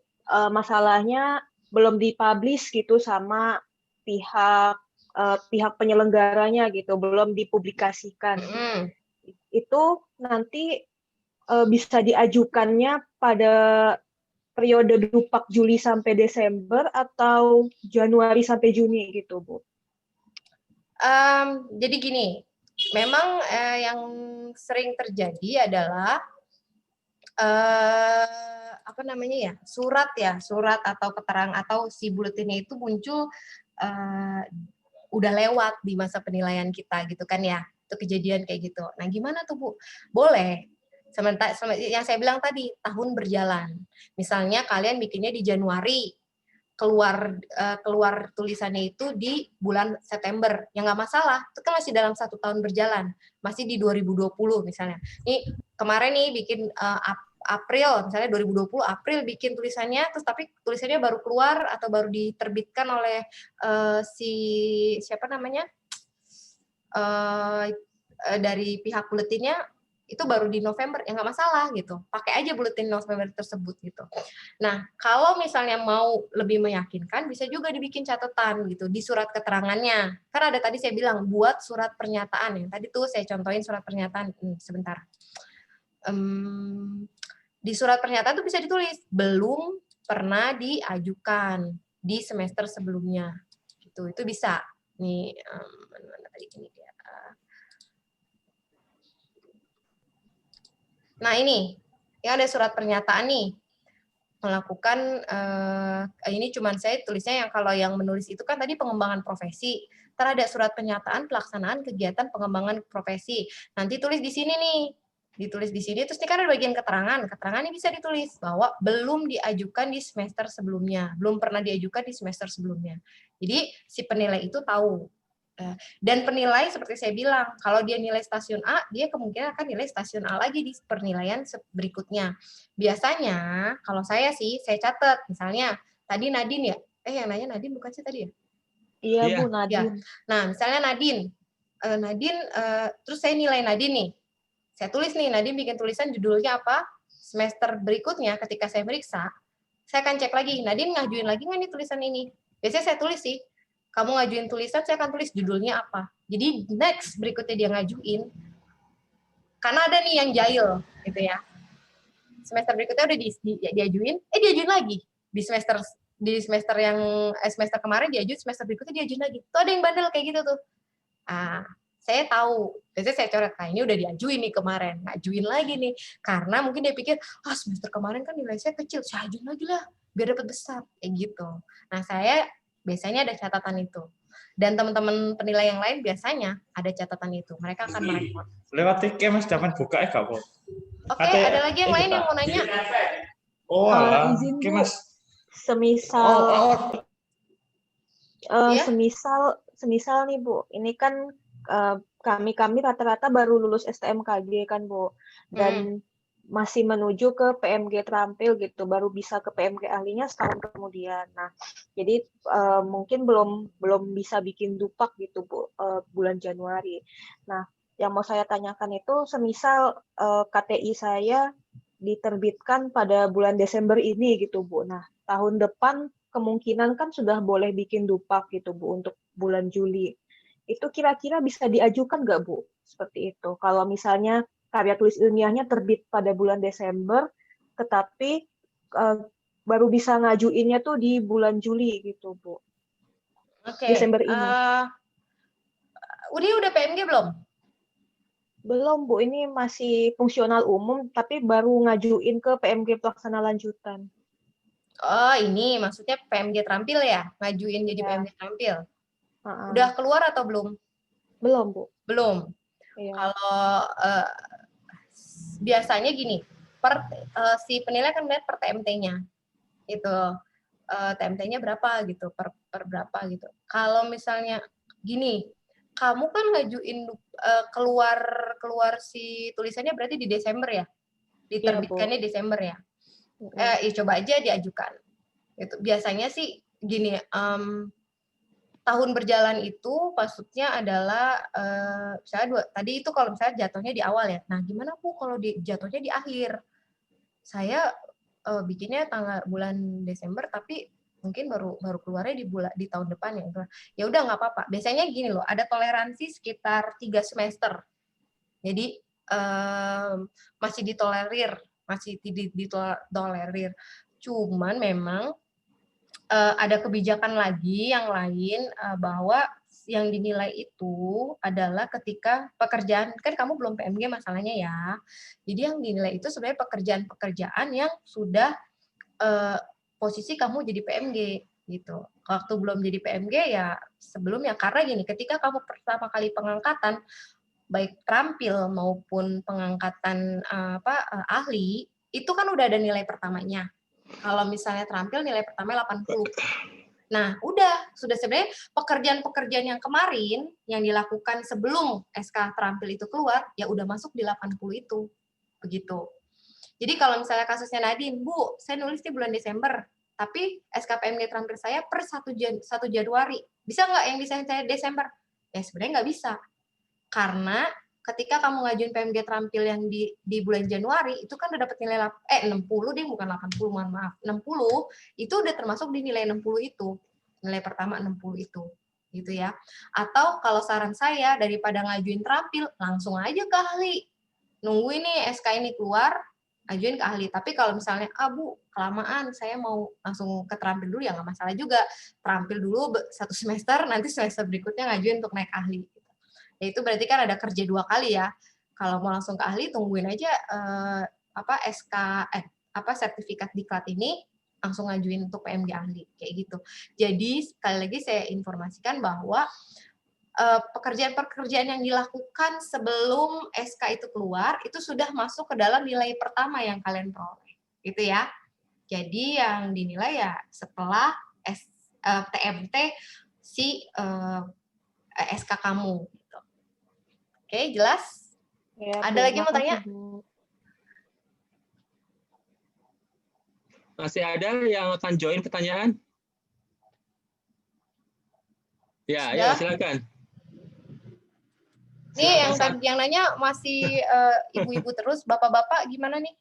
masalahnya belum dipublish gitu sama pihak penyelenggaranya gitu, belum dipublikasikan. Itu nanti bisa diajukannya pada periode Dupak Juli sampai Desember atau Januari sampai Juni gitu, Bu? Jadi gini, memang yang sering terjadi adalah apa namanya ya, surat atau keterangan atau si buletinnya itu muncul udah lewat di masa penilaian kita gitu kan ya, itu kejadian kayak gitu. Nah gimana tuh Bu? Boleh. Sementara yang saya bilang tadi, tahun berjalan. Misalnya kalian bikinnya di Januari, keluar tulisannya itu di bulan September, ya nggak masalah, itu kan masih dalam 1 tahun berjalan, masih di 2020 misalnya. Ini kemarin nih bikin April, misalnya 2020 April bikin tulisannya, terus tapi tulisannya baru keluar atau baru diterbitkan oleh siapa namanya dari pihak buletinnya itu baru di November, ya nggak masalah gitu. Pakai aja buletin November tersebut gitu. Nah, kalau misalnya mau lebih meyakinkan, bisa juga dibikin catatan gitu di surat keterangannya. Karena ada tadi saya bilang buat surat pernyataan ya. Tadi tuh saya contohin surat pernyataan. Sebentar. Di surat pernyataan itu bisa ditulis belum pernah diajukan di semester sebelumnya. Gitu. Itu bisa. Nih, mana tadi ini dia. Nah ini, yang ada surat pernyataan nih, melakukan, ini cuman saya tulisnya yang kalau yang menulis itu kan tadi pengembangan profesi, ntar ada surat pernyataan pelaksanaan kegiatan pengembangan profesi, nanti tulis di sini nih, ditulis di sini, terus ini kan ada bagian keterangan ini bisa ditulis bahwa belum diajukan di semester sebelumnya, belum pernah diajukan di semester sebelumnya. Jadi si penilai itu tahu. Dan penilai seperti saya bilang, kalau dia nilai stasiun A, dia kemungkinan akan nilai stasiun A lagi di penilaian berikutnya. Biasanya, kalau saya sih, saya catat, misalnya, tadi Nadine ya? Yang nanya Nadine bukan sih tadi ya? Iya, Bu, Nadine. Ya. Nah, misalnya Nadine, terus saya nilai Nadine nih. Saya tulis nih, Nadine bikin tulisan judulnya apa? Semester berikutnya, ketika saya meriksa, saya akan cek lagi, Nadine ngajuin lagi nggak nih tulisan ini? Biasanya saya tulis sih, kamu ngajuin tulisan, saya akan tulis judulnya apa. Jadi next berikutnya dia ngajuin, karena ada nih yang jahil, gitu ya. Semester berikutnya udah diajuin, diajuin lagi di semester yang semester kemarin diajuin, semester berikutnya diajuin lagi. Tuh ada yang bandel kayak gitu tuh. Saya tahu, biasanya saya coret, nah ini udah diajuin nih kemarin, ngajuin lagi nih, karena mungkin dia pikir, semester kemarin kan nilai saya kecil, saya ajuin lagi lah, biar dapat besar, kayak gitu. Nah saya biasanya ada catatan itu. Dan teman-teman penilai yang lain biasanya ada catatan itu. Mereka akan merespon. Lewat TK Mas dapat buka ya Kak, Bu? Oke, ada lagi yang lain yang mau nanya? Izin Bu, Mas. Semisal semisal nih Bu, ini kan kami rata-rata baru lulus STMKG kan Bu, dan masih menuju ke PMG terampil gitu, baru bisa ke PMG ahlinya setahun kemudian. Nah, jadi mungkin belum bisa bikin dupak gitu Bu, bulan Januari. Nah, yang mau saya tanyakan itu, semisal KTI saya diterbitkan pada bulan Desember ini gitu Bu. Nah, tahun depan kemungkinan kan sudah boleh bikin dupak gitu Bu untuk bulan Juli. Itu kira-kira bisa diajukan nggak Bu? Seperti itu. Kalau misalnya karya tulis ilmiahnya terbit pada bulan Desember, tetapi baru bisa ngajuinnya tuh di bulan Juli gitu Bu. Oke. Desember ini. Udah PMG belum? Belum Bu, ini masih fungsional umum, tapi baru ngajuin ke PMG pelaksana lanjutan. Oh ini maksudnya PMG terampil ya? Ngajuin jadi PMG terampil? Udah keluar atau belum? Belum Bu. Belum. Iya. Kalau biasanya gini, si penilai kan melihat per TMT-nya, itu TMT-nya berapa gitu, per berapa gitu. Kalau misalnya gini, kamu kan ngajuin keluar si tulisannya berarti di Desember ya, diterbitkannya Desember ya. Coba aja diajukan. Itu biasanya sih gini. Tahun berjalan itu maksudnya adalah misalnya tadi itu kalau misalnya jatuhnya di awal ya. Nah, gimana Bu kalau jatuhnya di akhir? saya bikinnya bulan Desember, tapi mungkin baru keluarnya di tahun depan ya. Ya udah nggak apa-apa. Biasanya gini loh, ada toleransi sekitar 3 semester. Jadi masih ditolerir. Cuman memang ada kebijakan lagi yang lain bahwa yang dinilai itu adalah ketika pekerjaan, kan kamu belum PMG masalahnya ya. Jadi yang dinilai itu sebenarnya pekerjaan-pekerjaan yang sudah posisi kamu jadi PMG gitu. Waktu belum jadi PMG ya sebelumnya, karena gini, ketika kamu pertama kali pengangkatan baik terampil maupun pengangkatan ahli, itu kan udah ada nilai pertamanya. Kalau misalnya terampil nilai pertama 80. Nah, sudah sebenarnya pekerjaan-pekerjaan yang kemarin yang dilakukan sebelum SK terampil itu keluar, ya udah masuk di 80 itu. Begitu. Jadi kalau misalnya kasusnya Nadine, Bu, saya nulis di bulan Desember, tapi SKPMG terampil saya per 1 Januari. Bisa nggak yang desain saya Desember? Ya sebenarnya nggak bisa. Karena ketika kamu ngajuin PMG terampil yang di bulan Januari, itu kan udah dapat nilai 60 deh, bukan 80, mohon maaf. 60, itu udah termasuk di nilai 60 itu. Nilai pertama 60 itu. Gitu ya. Atau kalau saran saya, daripada ngajuin terampil, langsung aja ke ahli. Nunggu ini SK ini keluar, ajuin ke ahli. Tapi kalau misalnya, Bu, kelamaan, saya mau langsung ke terampil dulu, ya nggak masalah juga. Terampil dulu 1 semester, nanti semester berikutnya ngajuin untuk naik ahli. Ya itu berarti kan ada kerja 2 kali ya. Kalau mau langsung ke ahli, tungguin aja sertifikat diklat ini, langsung ngajuin untuk PMG ahli, kayak gitu. Jadi sekali lagi saya informasikan bahwa pekerjaan-pekerjaan yang dilakukan sebelum SK itu keluar, itu sudah masuk ke dalam nilai pertama yang kalian peroleh. Gitu ya. Jadi yang dinilai ya setelah TMT si SK kamu. Gitu. Oke, jelas? Ya, Ada lagi mau tanya? Masih ada yang akan join pertanyaan? Ya, ya silakan. Nih yang nanya masih ibu-ibu terus, bapak-bapak gimana nih?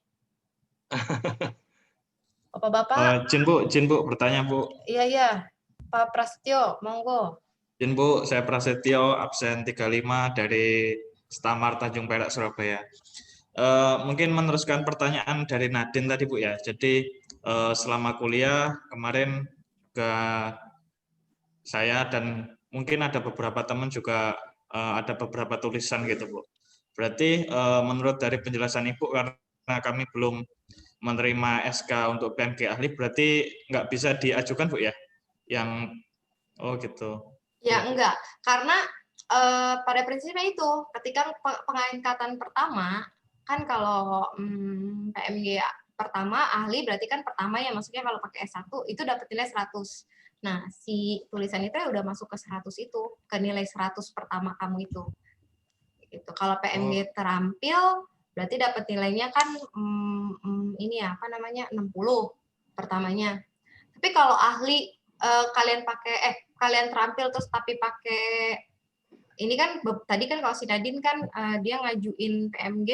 Bapak-bapak? Jin Bu, bertanya Bu. Iya. Pak Prasetyo, monggo. Jin Bu, saya Prasetyo, absen 35 dari Stamar Tanjung Perak, Surabaya. Mungkin meneruskan pertanyaan dari Nadine tadi Bu ya. Jadi selama kuliah kemarin ke saya dan mungkin ada beberapa teman juga ada beberapa tulisan gitu Bu. Berarti menurut dari penjelasan Ibu, karena kami belum menerima SK untuk PMG ahli, berarti nggak bisa diajukan Bu ya? Yang gitu. Ya enggak, karena pada prinsipnya itu ketika pengangkatan pertama kan kalau PMG pertama ahli berarti kan pertama ya, maksudnya kalau pakai S1 itu dapat nilai 100. Nah, si tulisan itu ya udah masuk ke 100 itu, ke nilai 100 pertama kamu itu. Gitu. Kalau PMG terampil berarti dapat nilainya kan ini ya, 60 pertamanya. Tapi kalau ahli kalian terampil terus tapi pakai ini kan tadi kan kalau si Nadine kan dia ngajuin PMG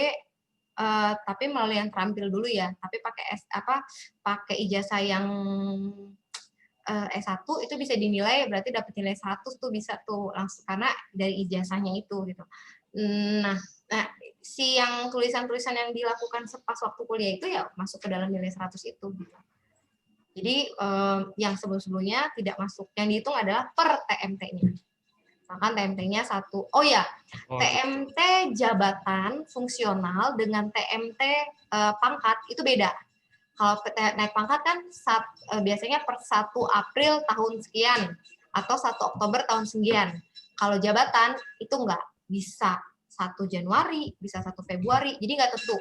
tapi melalui yang terampil dulu ya, tapi pakai ijazah yang S1 itu bisa dinilai, berarti dapat nilai 100 tuh bisa tuh langsung karena dari ijazahnya itu gitu. Nah, si yang tulisan-tulisan yang dilakukan pas waktu kuliah itu ya masuk ke dalam nilai 100 itu gitu. Jadi yang sebelum-sebelumnya tidak masuk. Yang dihitung adalah per TMT-nya. Misalkan TMT-nya 1. Oh ya, TMT jabatan fungsional dengan TMT pangkat itu beda. Kalau naik pangkat kan biasanya per 1 April tahun sekian atau 1 Oktober tahun sekian. Kalau jabatan itu enggak, bisa 1 Januari, bisa 1 Februari, jadi enggak tentu.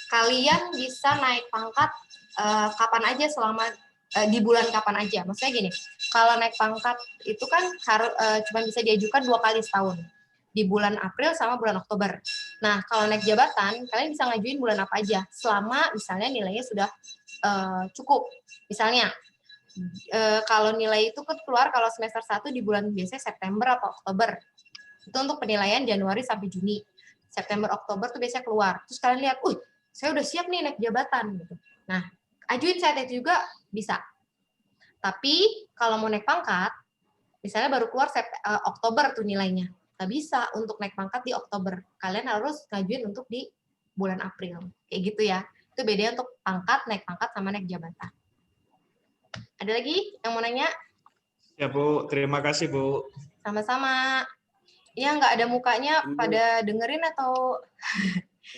Kalian bisa naik pangkat kapan aja selama di bulan kapan aja. Maksudnya gini, kalau naik pangkat itu kan cuma bisa diajukan 2 kali setahun. Di bulan April sama bulan Oktober. Nah, kalau naik jabatan, kalian bisa ngajuin bulan apa aja. Selama misalnya nilainya sudah cukup. Misalnya, kalau nilai itu keluar kalau semester 1 di bulan biasanya September atau Oktober. Itu untuk penilaian Januari sampai Juni. September, Oktober tuh biasanya keluar. Terus kalian lihat, saya udah siap nih naik jabatan. Gitu. Nah, ajuin CTT juga bisa. Tapi kalau mau naik pangkat, misalnya baru keluar Oktober tuh nilainya. Nggak bisa untuk naik pangkat di Oktober. Kalian harus ngajuin untuk di bulan April. Kayak gitu ya. Itu bedanya untuk pangkat, naik pangkat, sama naik jabatan. Ada lagi yang mau nanya? Ya Bu, terima kasih Bu. Sama-sama. Ya, nggak ada mukanya pada dengerin atau...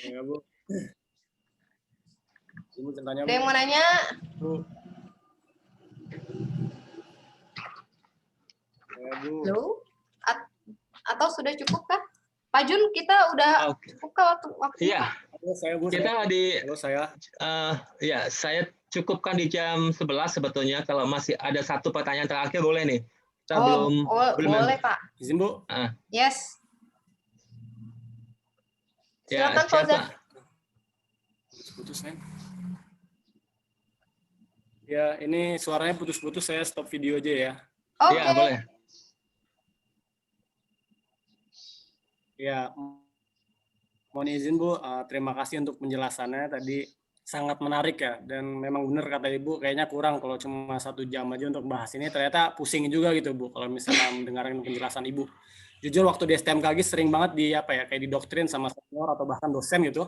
Ya, Bu. Ibu tanya, Ada yang mau nanya? Bu. Ya, Bu. Halo? Atau sudah cukup kah? Pak Jun, kita udah cukup kah waktu? Iya. Kita saya cukupkan di jam 11 sebetulnya. Kalau masih ada satu pertanyaan terakhir boleh nih. Kita belum boleh Pak. Izin Bu. Yes. Ya, Silakan Fauzan. Putus, Neng. Ya, ini suaranya putus-putus, saya stop video aja ya. Oke. Ya, boleh. Ya, mohon izin Bu, terima kasih untuk penjelasannya tadi, sangat menarik ya, dan memang benar kata Ibu, kayaknya kurang kalau cuma 1 jam aja untuk bahas ini, ternyata pusing juga gitu Bu, kalau misalnya mendengarkan penjelasan Ibu. Jujur waktu di STMKG sering banget kayak didoktrin sama senior atau bahkan dosen gitu,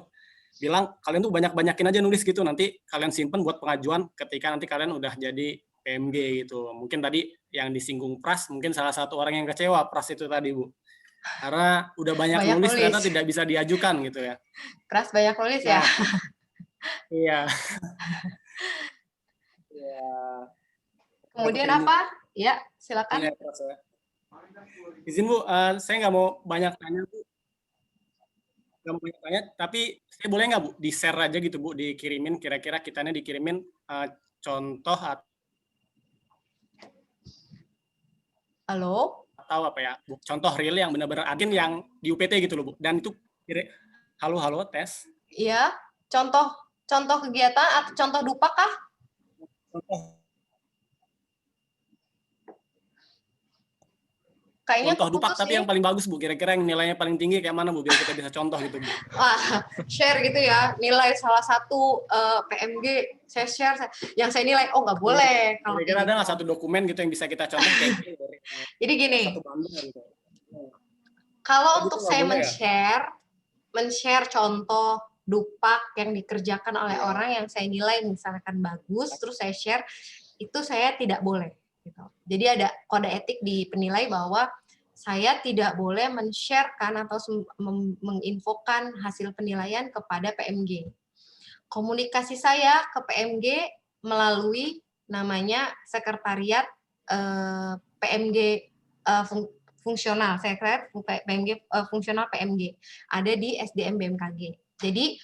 bilang kalian tuh banyak-banyakin aja nulis gitu, nanti kalian simpen buat pengajuan ketika nanti kalian udah jadi PMG gitu. Mungkin tadi yang disinggung Pras, mungkin salah satu orang yang kecewa Pras itu tadi Bu. Karena udah banyak nulis ternyata tidak bisa diajukan gitu ya. Pras banyak nulis ya. Iya. Kemudian apa? Ya, silakan. Iya, Pras ya. Izin Bu, saya nggak mau banyak tanya Bu. Nggak mau banyak tanya, tapi saya boleh nggak Bu, di-share aja gitu Bu, dikirimin, kira-kira kitanya dikirimin contoh Halo? Atau apa ya, Bu, contoh real yang benar-benar agen yang di UPT gitu loh Bu, dan itu halo tes. Iya, contoh kegiatan atau contoh dupa kah? Kayaknya contoh dupak tapi yang paling bagus Bu, kira-kira yang nilainya paling tinggi kayak mana Bu, biar kita bisa contoh gitu Bu. Share gitu ya, nilai salah satu PMG, saya share, yang saya nilai, oh nggak boleh. Kira-kira ada nggak satu dokumen gitu yang bisa kita contoh kayak gitu? Jadi gini, gitu. Kalau untuk saya men-share contoh dupak yang dikerjakan oleh orang yang saya nilai misalkan bagus, terus saya share, itu saya tidak boleh. Gitu. Jadi ada kode etik di penilai bahwa saya tidak boleh men-sharekan atau menginfokan hasil penilaian kepada PMG. Komunikasi saya ke PMG melalui namanya sekretariat PMG fungsional, sekretariat PMG fungsional PMG ada di SDM BMKG. Jadi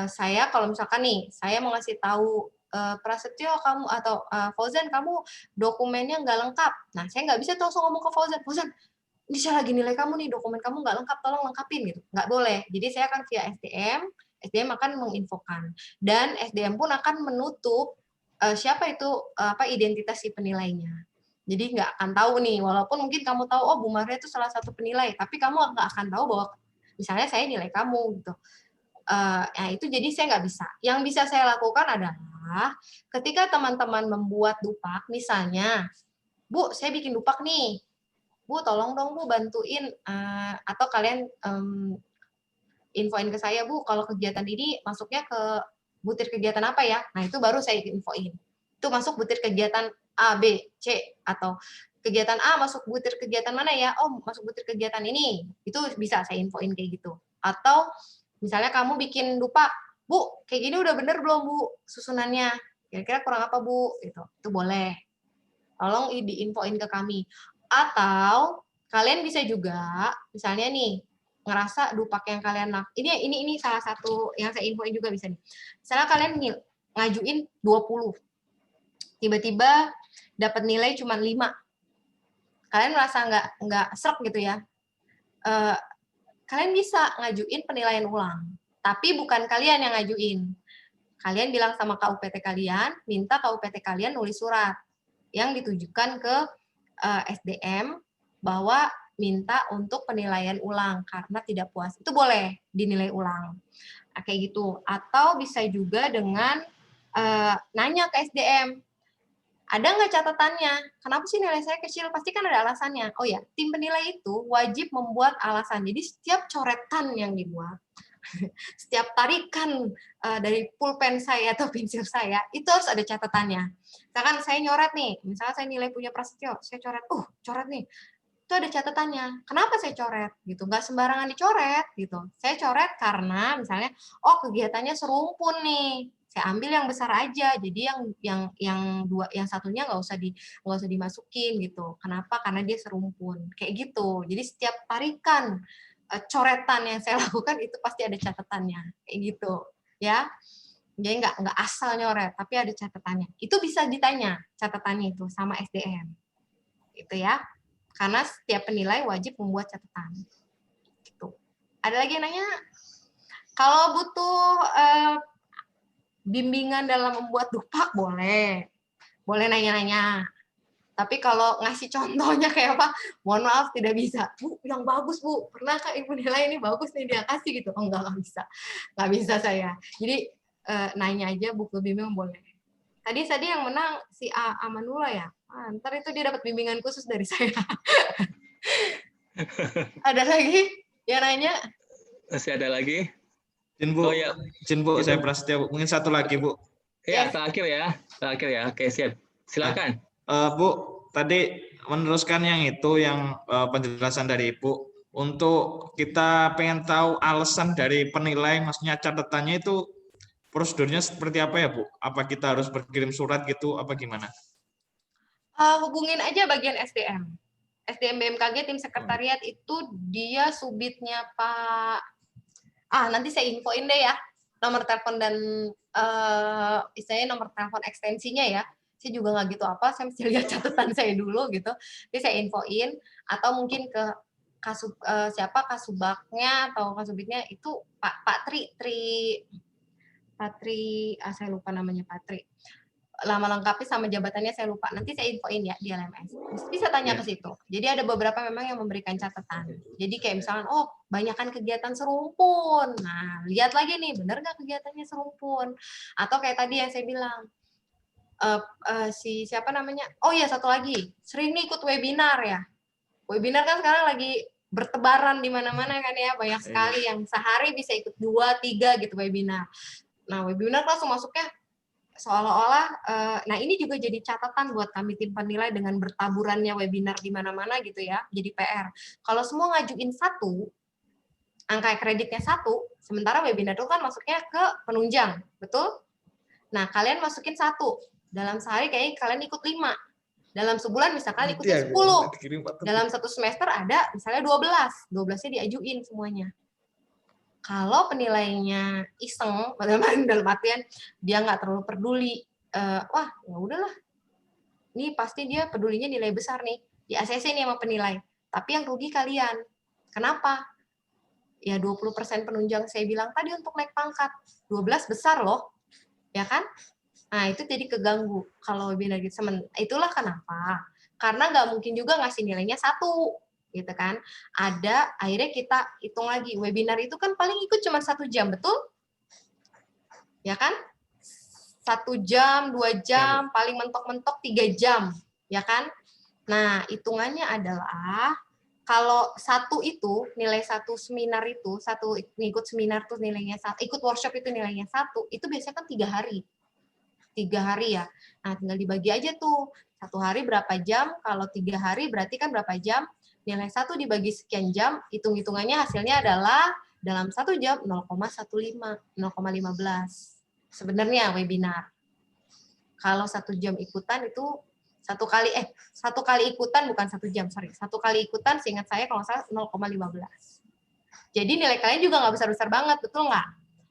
saya kalau misalkan nih saya mau ngasih tahu Prasetyo kamu atau Fauzan kamu dokumennya nggak lengkap. Nah saya nggak bisa tuh langsung ngomong ke Fauzan, ini saya lagi nilai kamu nih, dokumen kamu nggak lengkap, tolong lengkapin gitu. Nggak boleh. Jadi saya akan via SDM akan menginfokan. Dan SDM pun akan menutup siapa itu identitas si penilainya. Jadi nggak akan tahu nih, walaupun mungkin kamu tahu, oh Bu Maria itu salah satu penilai, tapi kamu nggak akan tahu bahwa misalnya saya nilai kamu gitu. Nah itu jadi saya nggak bisa. Yang bisa saya lakukan adalah ketika teman-teman membuat dupak, misalnya, Bu saya bikin dupak nih, Bu, tolong dong Bu bantuin atau kalian infoin ke saya Bu, kalau kegiatan ini masuknya ke butir kegiatan apa ya? Nah, itu baru saya infoin. Itu masuk butir kegiatan A, B, C atau kegiatan A masuk butir kegiatan mana ya? Oh, masuk butir kegiatan ini. Itu bisa saya infoin kayak gitu. Atau misalnya kamu bikin dupak, Bu, kayak gini udah bener belum Bu susunannya? Kira-kira kurang apa Bu? Itu boleh. Tolong diinfoin ke kami. Atau kalian bisa juga misalnya nih ngerasa dupak yang kalian ini salah satu yang saya infoin juga bisa nih. Misalnya kalian ngajuin 20. Tiba-tiba dapat nilai cuma 5. Kalian merasa nggak srek gitu ya. Kalian bisa ngajuin penilaian ulang. Tapi bukan kalian yang ngajuin. Kalian bilang sama KUPT kalian, minta KUPT kalian nulis surat yang ditujukan ke SDM bahwa minta untuk penilaian ulang karena tidak puas. Itu boleh dinilai ulang. Nah, kayak gitu. Atau bisa juga dengan nanya ke SDM, ada nggak catatannya? Kenapa sih nilai saya kecil? Pasti kan ada alasannya. Oh ya, tim penilai itu wajib membuat alasan. Jadi setiap coretan yang dibuat, setiap tarikan dari pulpen saya atau pensil saya, itu harus ada catatannya. Misalkan saya nyoret nih, misalnya saya nilai punya Prasetyo, saya coret, coret nih. Itu ada catatannya. Kenapa saya coret? Gitu, nggak sembarangan dicoret gitu. Saya coret karena misalnya, kegiatannya serumpun nih. Saya ambil yang besar aja. Jadi yang satunya nggak usah dimasukin gitu. Kenapa? Karena dia serumpun. Kayak gitu. Jadi setiap tarikan coretan yang saya lakukan itu pasti ada catatannya. Kayak gitu, ya. Jadi nggak asal nyoret, tapi ada catatannya. Itu bisa ditanya catatannya itu sama SDM. Itu ya. Karena setiap penilai wajib membuat catatan. Gitu. Ada lagi yang nanya? Kalau butuh bimbingan dalam membuat dupak, boleh nanya-nanya. Tapi kalau ngasih contohnya kayak apa, mohon maaf tidak bisa. Bu, yang bagus Bu, pernah Kak Ibu nilai ini bagus nih dia kasih gitu. Oh enggak bisa saya. Jadi nanya aja buku bimbingan boleh. Tadi yang menang si Amanullah ya. Ntar itu dia dapat bimbingan khusus dari saya. Ada lagi yang nanya? Masih ada lagi? Izin Bu, Oh ya, izin Bu, saya Prasetyo. Mungkin satu lagi Bu. ya terakhir ya. Oke, siap. Silakan. Bu, tadi meneruskan yang penjelasan dari Ibu. Untuk kita pengen tahu alasan dari penilai, maksudnya catatannya itu prosedurnya seperti apa ya Bu? Apa kita harus berkirim surat gitu, apa gimana? Hubungin aja bagian SDM. SDM BMKG tim sekretariat itu dia subitnya Pak. Nanti saya infoin deh ya nomor telepon dan istilahnya nomor telepon ekstensinya ya. Saya juga nggak gitu apa, saya mesti lihat catatan saya dulu gitu. Jadi saya infoin atau mungkin ke siapa kasubagnya atau kasubitnya itu Pak Tri, saya lupa namanya Pak Tri. Lama lengkapnya sama jabatannya saya lupa. Nanti saya infoin ya di LMS. Bisa tanya ke situ. Jadi ada beberapa memang yang memberikan catatan. Jadi kayak misalkan, banyakkan kegiatan serumpun. Nah, lihat lagi nih, bener nggak kegiatannya serumpun? Atau kayak tadi yang saya bilang, siapa namanya? Oh iya, satu lagi. Sering nih ikut webinar ya. Webinar kan sekarang lagi bertebaran di mana-mana kan ya. Banyak sekali yang sehari bisa ikut 2, 3 gitu webinar. Nah, webinar langsung masuknya seolah-olah, nah ini juga jadi catatan buat kami tim penilai dengan bertaburannya webinar di mana-mana gitu ya, jadi PR. Kalau semua ngajuin 1, angka kreditnya 1, sementara webinar itu kan masuknya ke penunjang, betul? Nah, kalian masukin 1, dalam sehari kayaknya kalian ikut 5, dalam sebulan misalkan ikutnya 10, dalam 1 semester ada misalnya 12-nya diajuin semuanya. Kalau penilainya iseng, dalam artian dia nggak terlalu peduli, wah ya udahlah, ini pasti dia pedulinya nilai besar nih, di ACC nih sama penilai, tapi yang rugi kalian. Kenapa? Ya 20% penunjang saya bilang tadi untuk naik pangkat, 12 besar loh, ya kan? Nah itu jadi keganggu kalau webinar gitu. Itulah kenapa, karena nggak mungkin juga ngasih nilainya 1. Gitu kan, akhirnya kita hitung lagi, webinar itu kan paling ikut cuma 1 jam, betul? Ya kan? 1 jam, 2 jam, paling mentok-mentok 3 jam, ya kan? Nah, hitungannya adalah, kalau 1 itu, nilai 1 seminar itu, 1 ikut seminar tuh nilainya 1, ikut workshop itu nilainya 1, itu biasanya kan 3 hari. 3 hari ya, nah tinggal dibagi aja tuh, 1 hari berapa jam, kalau 3 hari berarti kan berapa jam, nilai 1 dibagi sekian jam, hitung-hitungannya hasilnya adalah dalam 1 jam 0,15. Sebenarnya webinar. Kalau 1 jam ikutan itu 1 kali ikutan bukan 1 jam, 1 kali ikutan seingat saya kalau nggak salah 0,15. Jadi nilai kalian juga nggak besar-besar banget, betul nggak?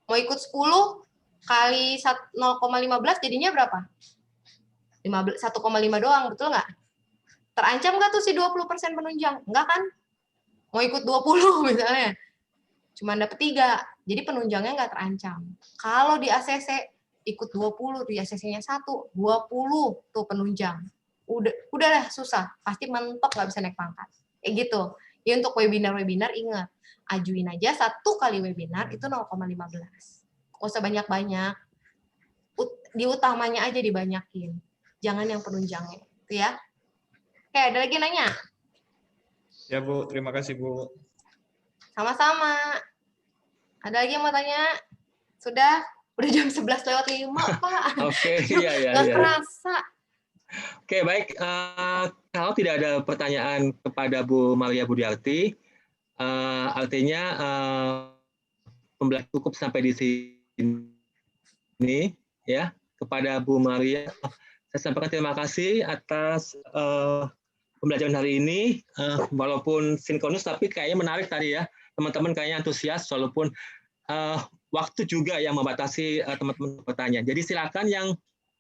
Mau ikut 10 kali 0,15 jadinya berapa? 1,5 doang, betul nggak? Terancam nggak tuh si 20% penunjang? Enggak kan? Mau ikut 20 misalnya, cuma dapet 3. Jadi penunjangnya nggak terancam. Kalau di ACC, ikut 20, di ACC-nya 1, 20 tuh penunjang. Udah susah. Pasti mentok nggak bisa naik pangkat. Kayak gitu. Ya untuk webinar-webinar ingat, ajuin aja 1 kali webinar itu 0,15. Nggak usah banyak-banyak. diutamanya aja dibanyakin. Jangan yang penunjangnya, gitu ya. Oke, ada lagi nanya? Ya Bu, terima kasih Bu. Sama-sama. Ada lagi yang mau tanya? Sudah? Udah jam 11:05, Pak. Oke, iya. Nggak kerasa. Oke, baik. Kalau tidak ada pertanyaan kepada Bu Maria Budiarti, artinya pembelajaran cukup sampai di sini, ya. Kepada Bu Maria, saya sampaikan terima kasih atas pembelajaran hari ini. Walaupun sinkronus, tapi kayaknya menarik tadi ya. Teman-teman kayaknya antusias, walaupun waktu juga yang membatasi teman-teman bertanya. Jadi silakan yang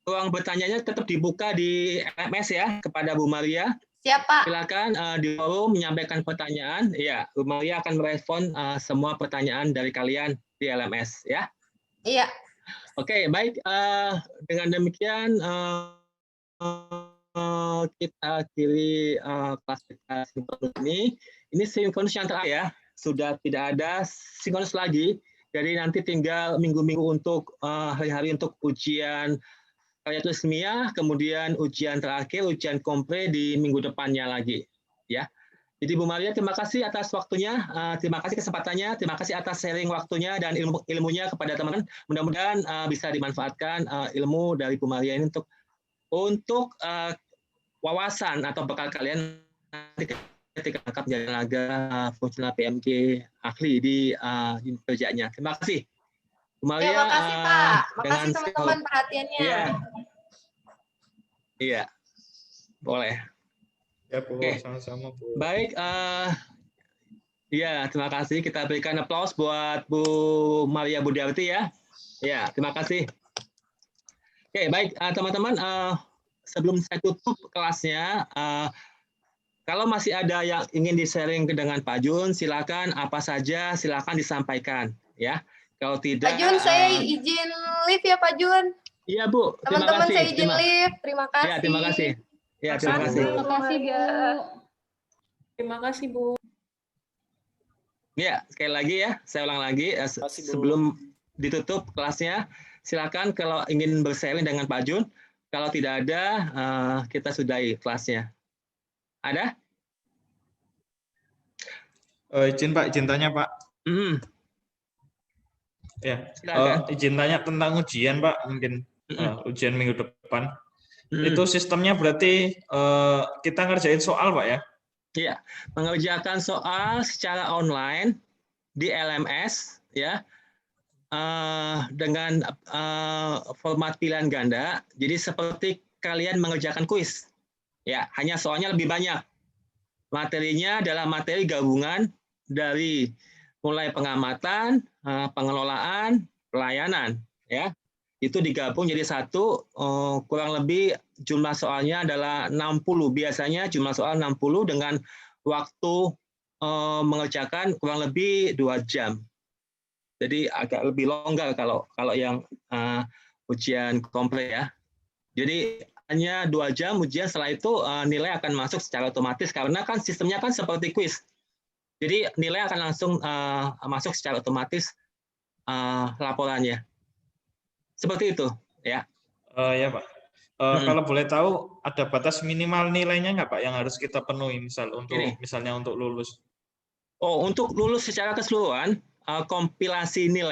ruang bertanyanya tetap dibuka di LMS ya kepada Bu Maria. Siapa? Silakan di forum menyampaikan pertanyaan. Ya, Bu Maria akan merespon semua pertanyaan dari kalian di LMS ya. Iya. Oke, baik. Dengan demikian kita akhiri kelas kita sinkronus ini. Ini sinkronus yang terakhir ya. Sudah tidak ada sinkronus lagi. Jadi nanti tinggal minggu-minggu untuk hari-hari untuk ujian karya tulis ilmiah, kemudian ujian terakhir, ujian kompre di minggu depannya lagi, ya. Jadi Bu Maria, terima kasih atas waktunya, terima kasih kesempatannya, terima kasih atas sharing waktunya dan ilmunya kepada teman-teman. Mudah-mudahan bisa dimanfaatkan ilmu dari Bu Maria ini untuk wawasan atau bekal kalian nanti ketika angkat menjadi tenaga fungsional PMG ahli di kerjanya. Terima kasih. Maria, ya, makasih Pak. Makasih teman-teman perhatiannya. Iya. Boleh. Ya Bu, sama-sama Bu. Baik, ya terima kasih. Kita berikan aplaus buat Bu Maria Budiarti ya. Ya, terima kasih. Oke, baik teman-teman. Sebelum saya tutup kelasnya, kalau masih ada yang ingin di-sharing dengan Pak Jun, silakan apa saja silakan disampaikan ya. Kalau tidak, Pak Jun, saya izin live ya Pak Jun. Iya Bu. Teman-teman saya izin live. Terima kasih. Ya, terima kasih. Ya, terima kasih. Terima kasih Bu. Terima kasih Bu. Ya, sekali lagi ya, saya ulang lagi sebelum ditutup kelasnya, silakan kalau ingin bersharing dengan Pak Jun. Kalau tidak ada, kita sudahi kelasnya. Ada? Izin Pak, izin tanya Pak. Ya, izin tanya tentang ujian Pak, mungkin ujian minggu depan. Itu sistemnya berarti kita ngerjain soal Pak ya? Iya, mengerjakan soal secara online di LMS ya, dengan format pilihan ganda. Jadi seperti kalian mengerjakan kuis. Ya, hanya soalnya lebih banyak. Materinya adalah materi gabungan dari mulai pengamatan, pengelolaan, pelayanan, ya. Itu digabung jadi satu, kurang lebih jumlah soalnya adalah 60. Biasanya jumlah soal 60 dengan waktu mengerjakan kurang lebih 2 jam. Jadi agak lebih longgar kalau yang ujian kompre ya. Jadi hanya 2 jam ujian, setelah itu nilai akan masuk secara otomatis karena kan sistemnya kan seperti kuis. Jadi nilai akan langsung masuk secara otomatis laporannya. Seperti itu, ya. Ya Pak. Kalau boleh tahu, ada batas minimal nilainya nggak Pak yang harus kita penuhi misalnya untuk lulus? Oh, untuk lulus secara keseluruhan, kompilasi nilai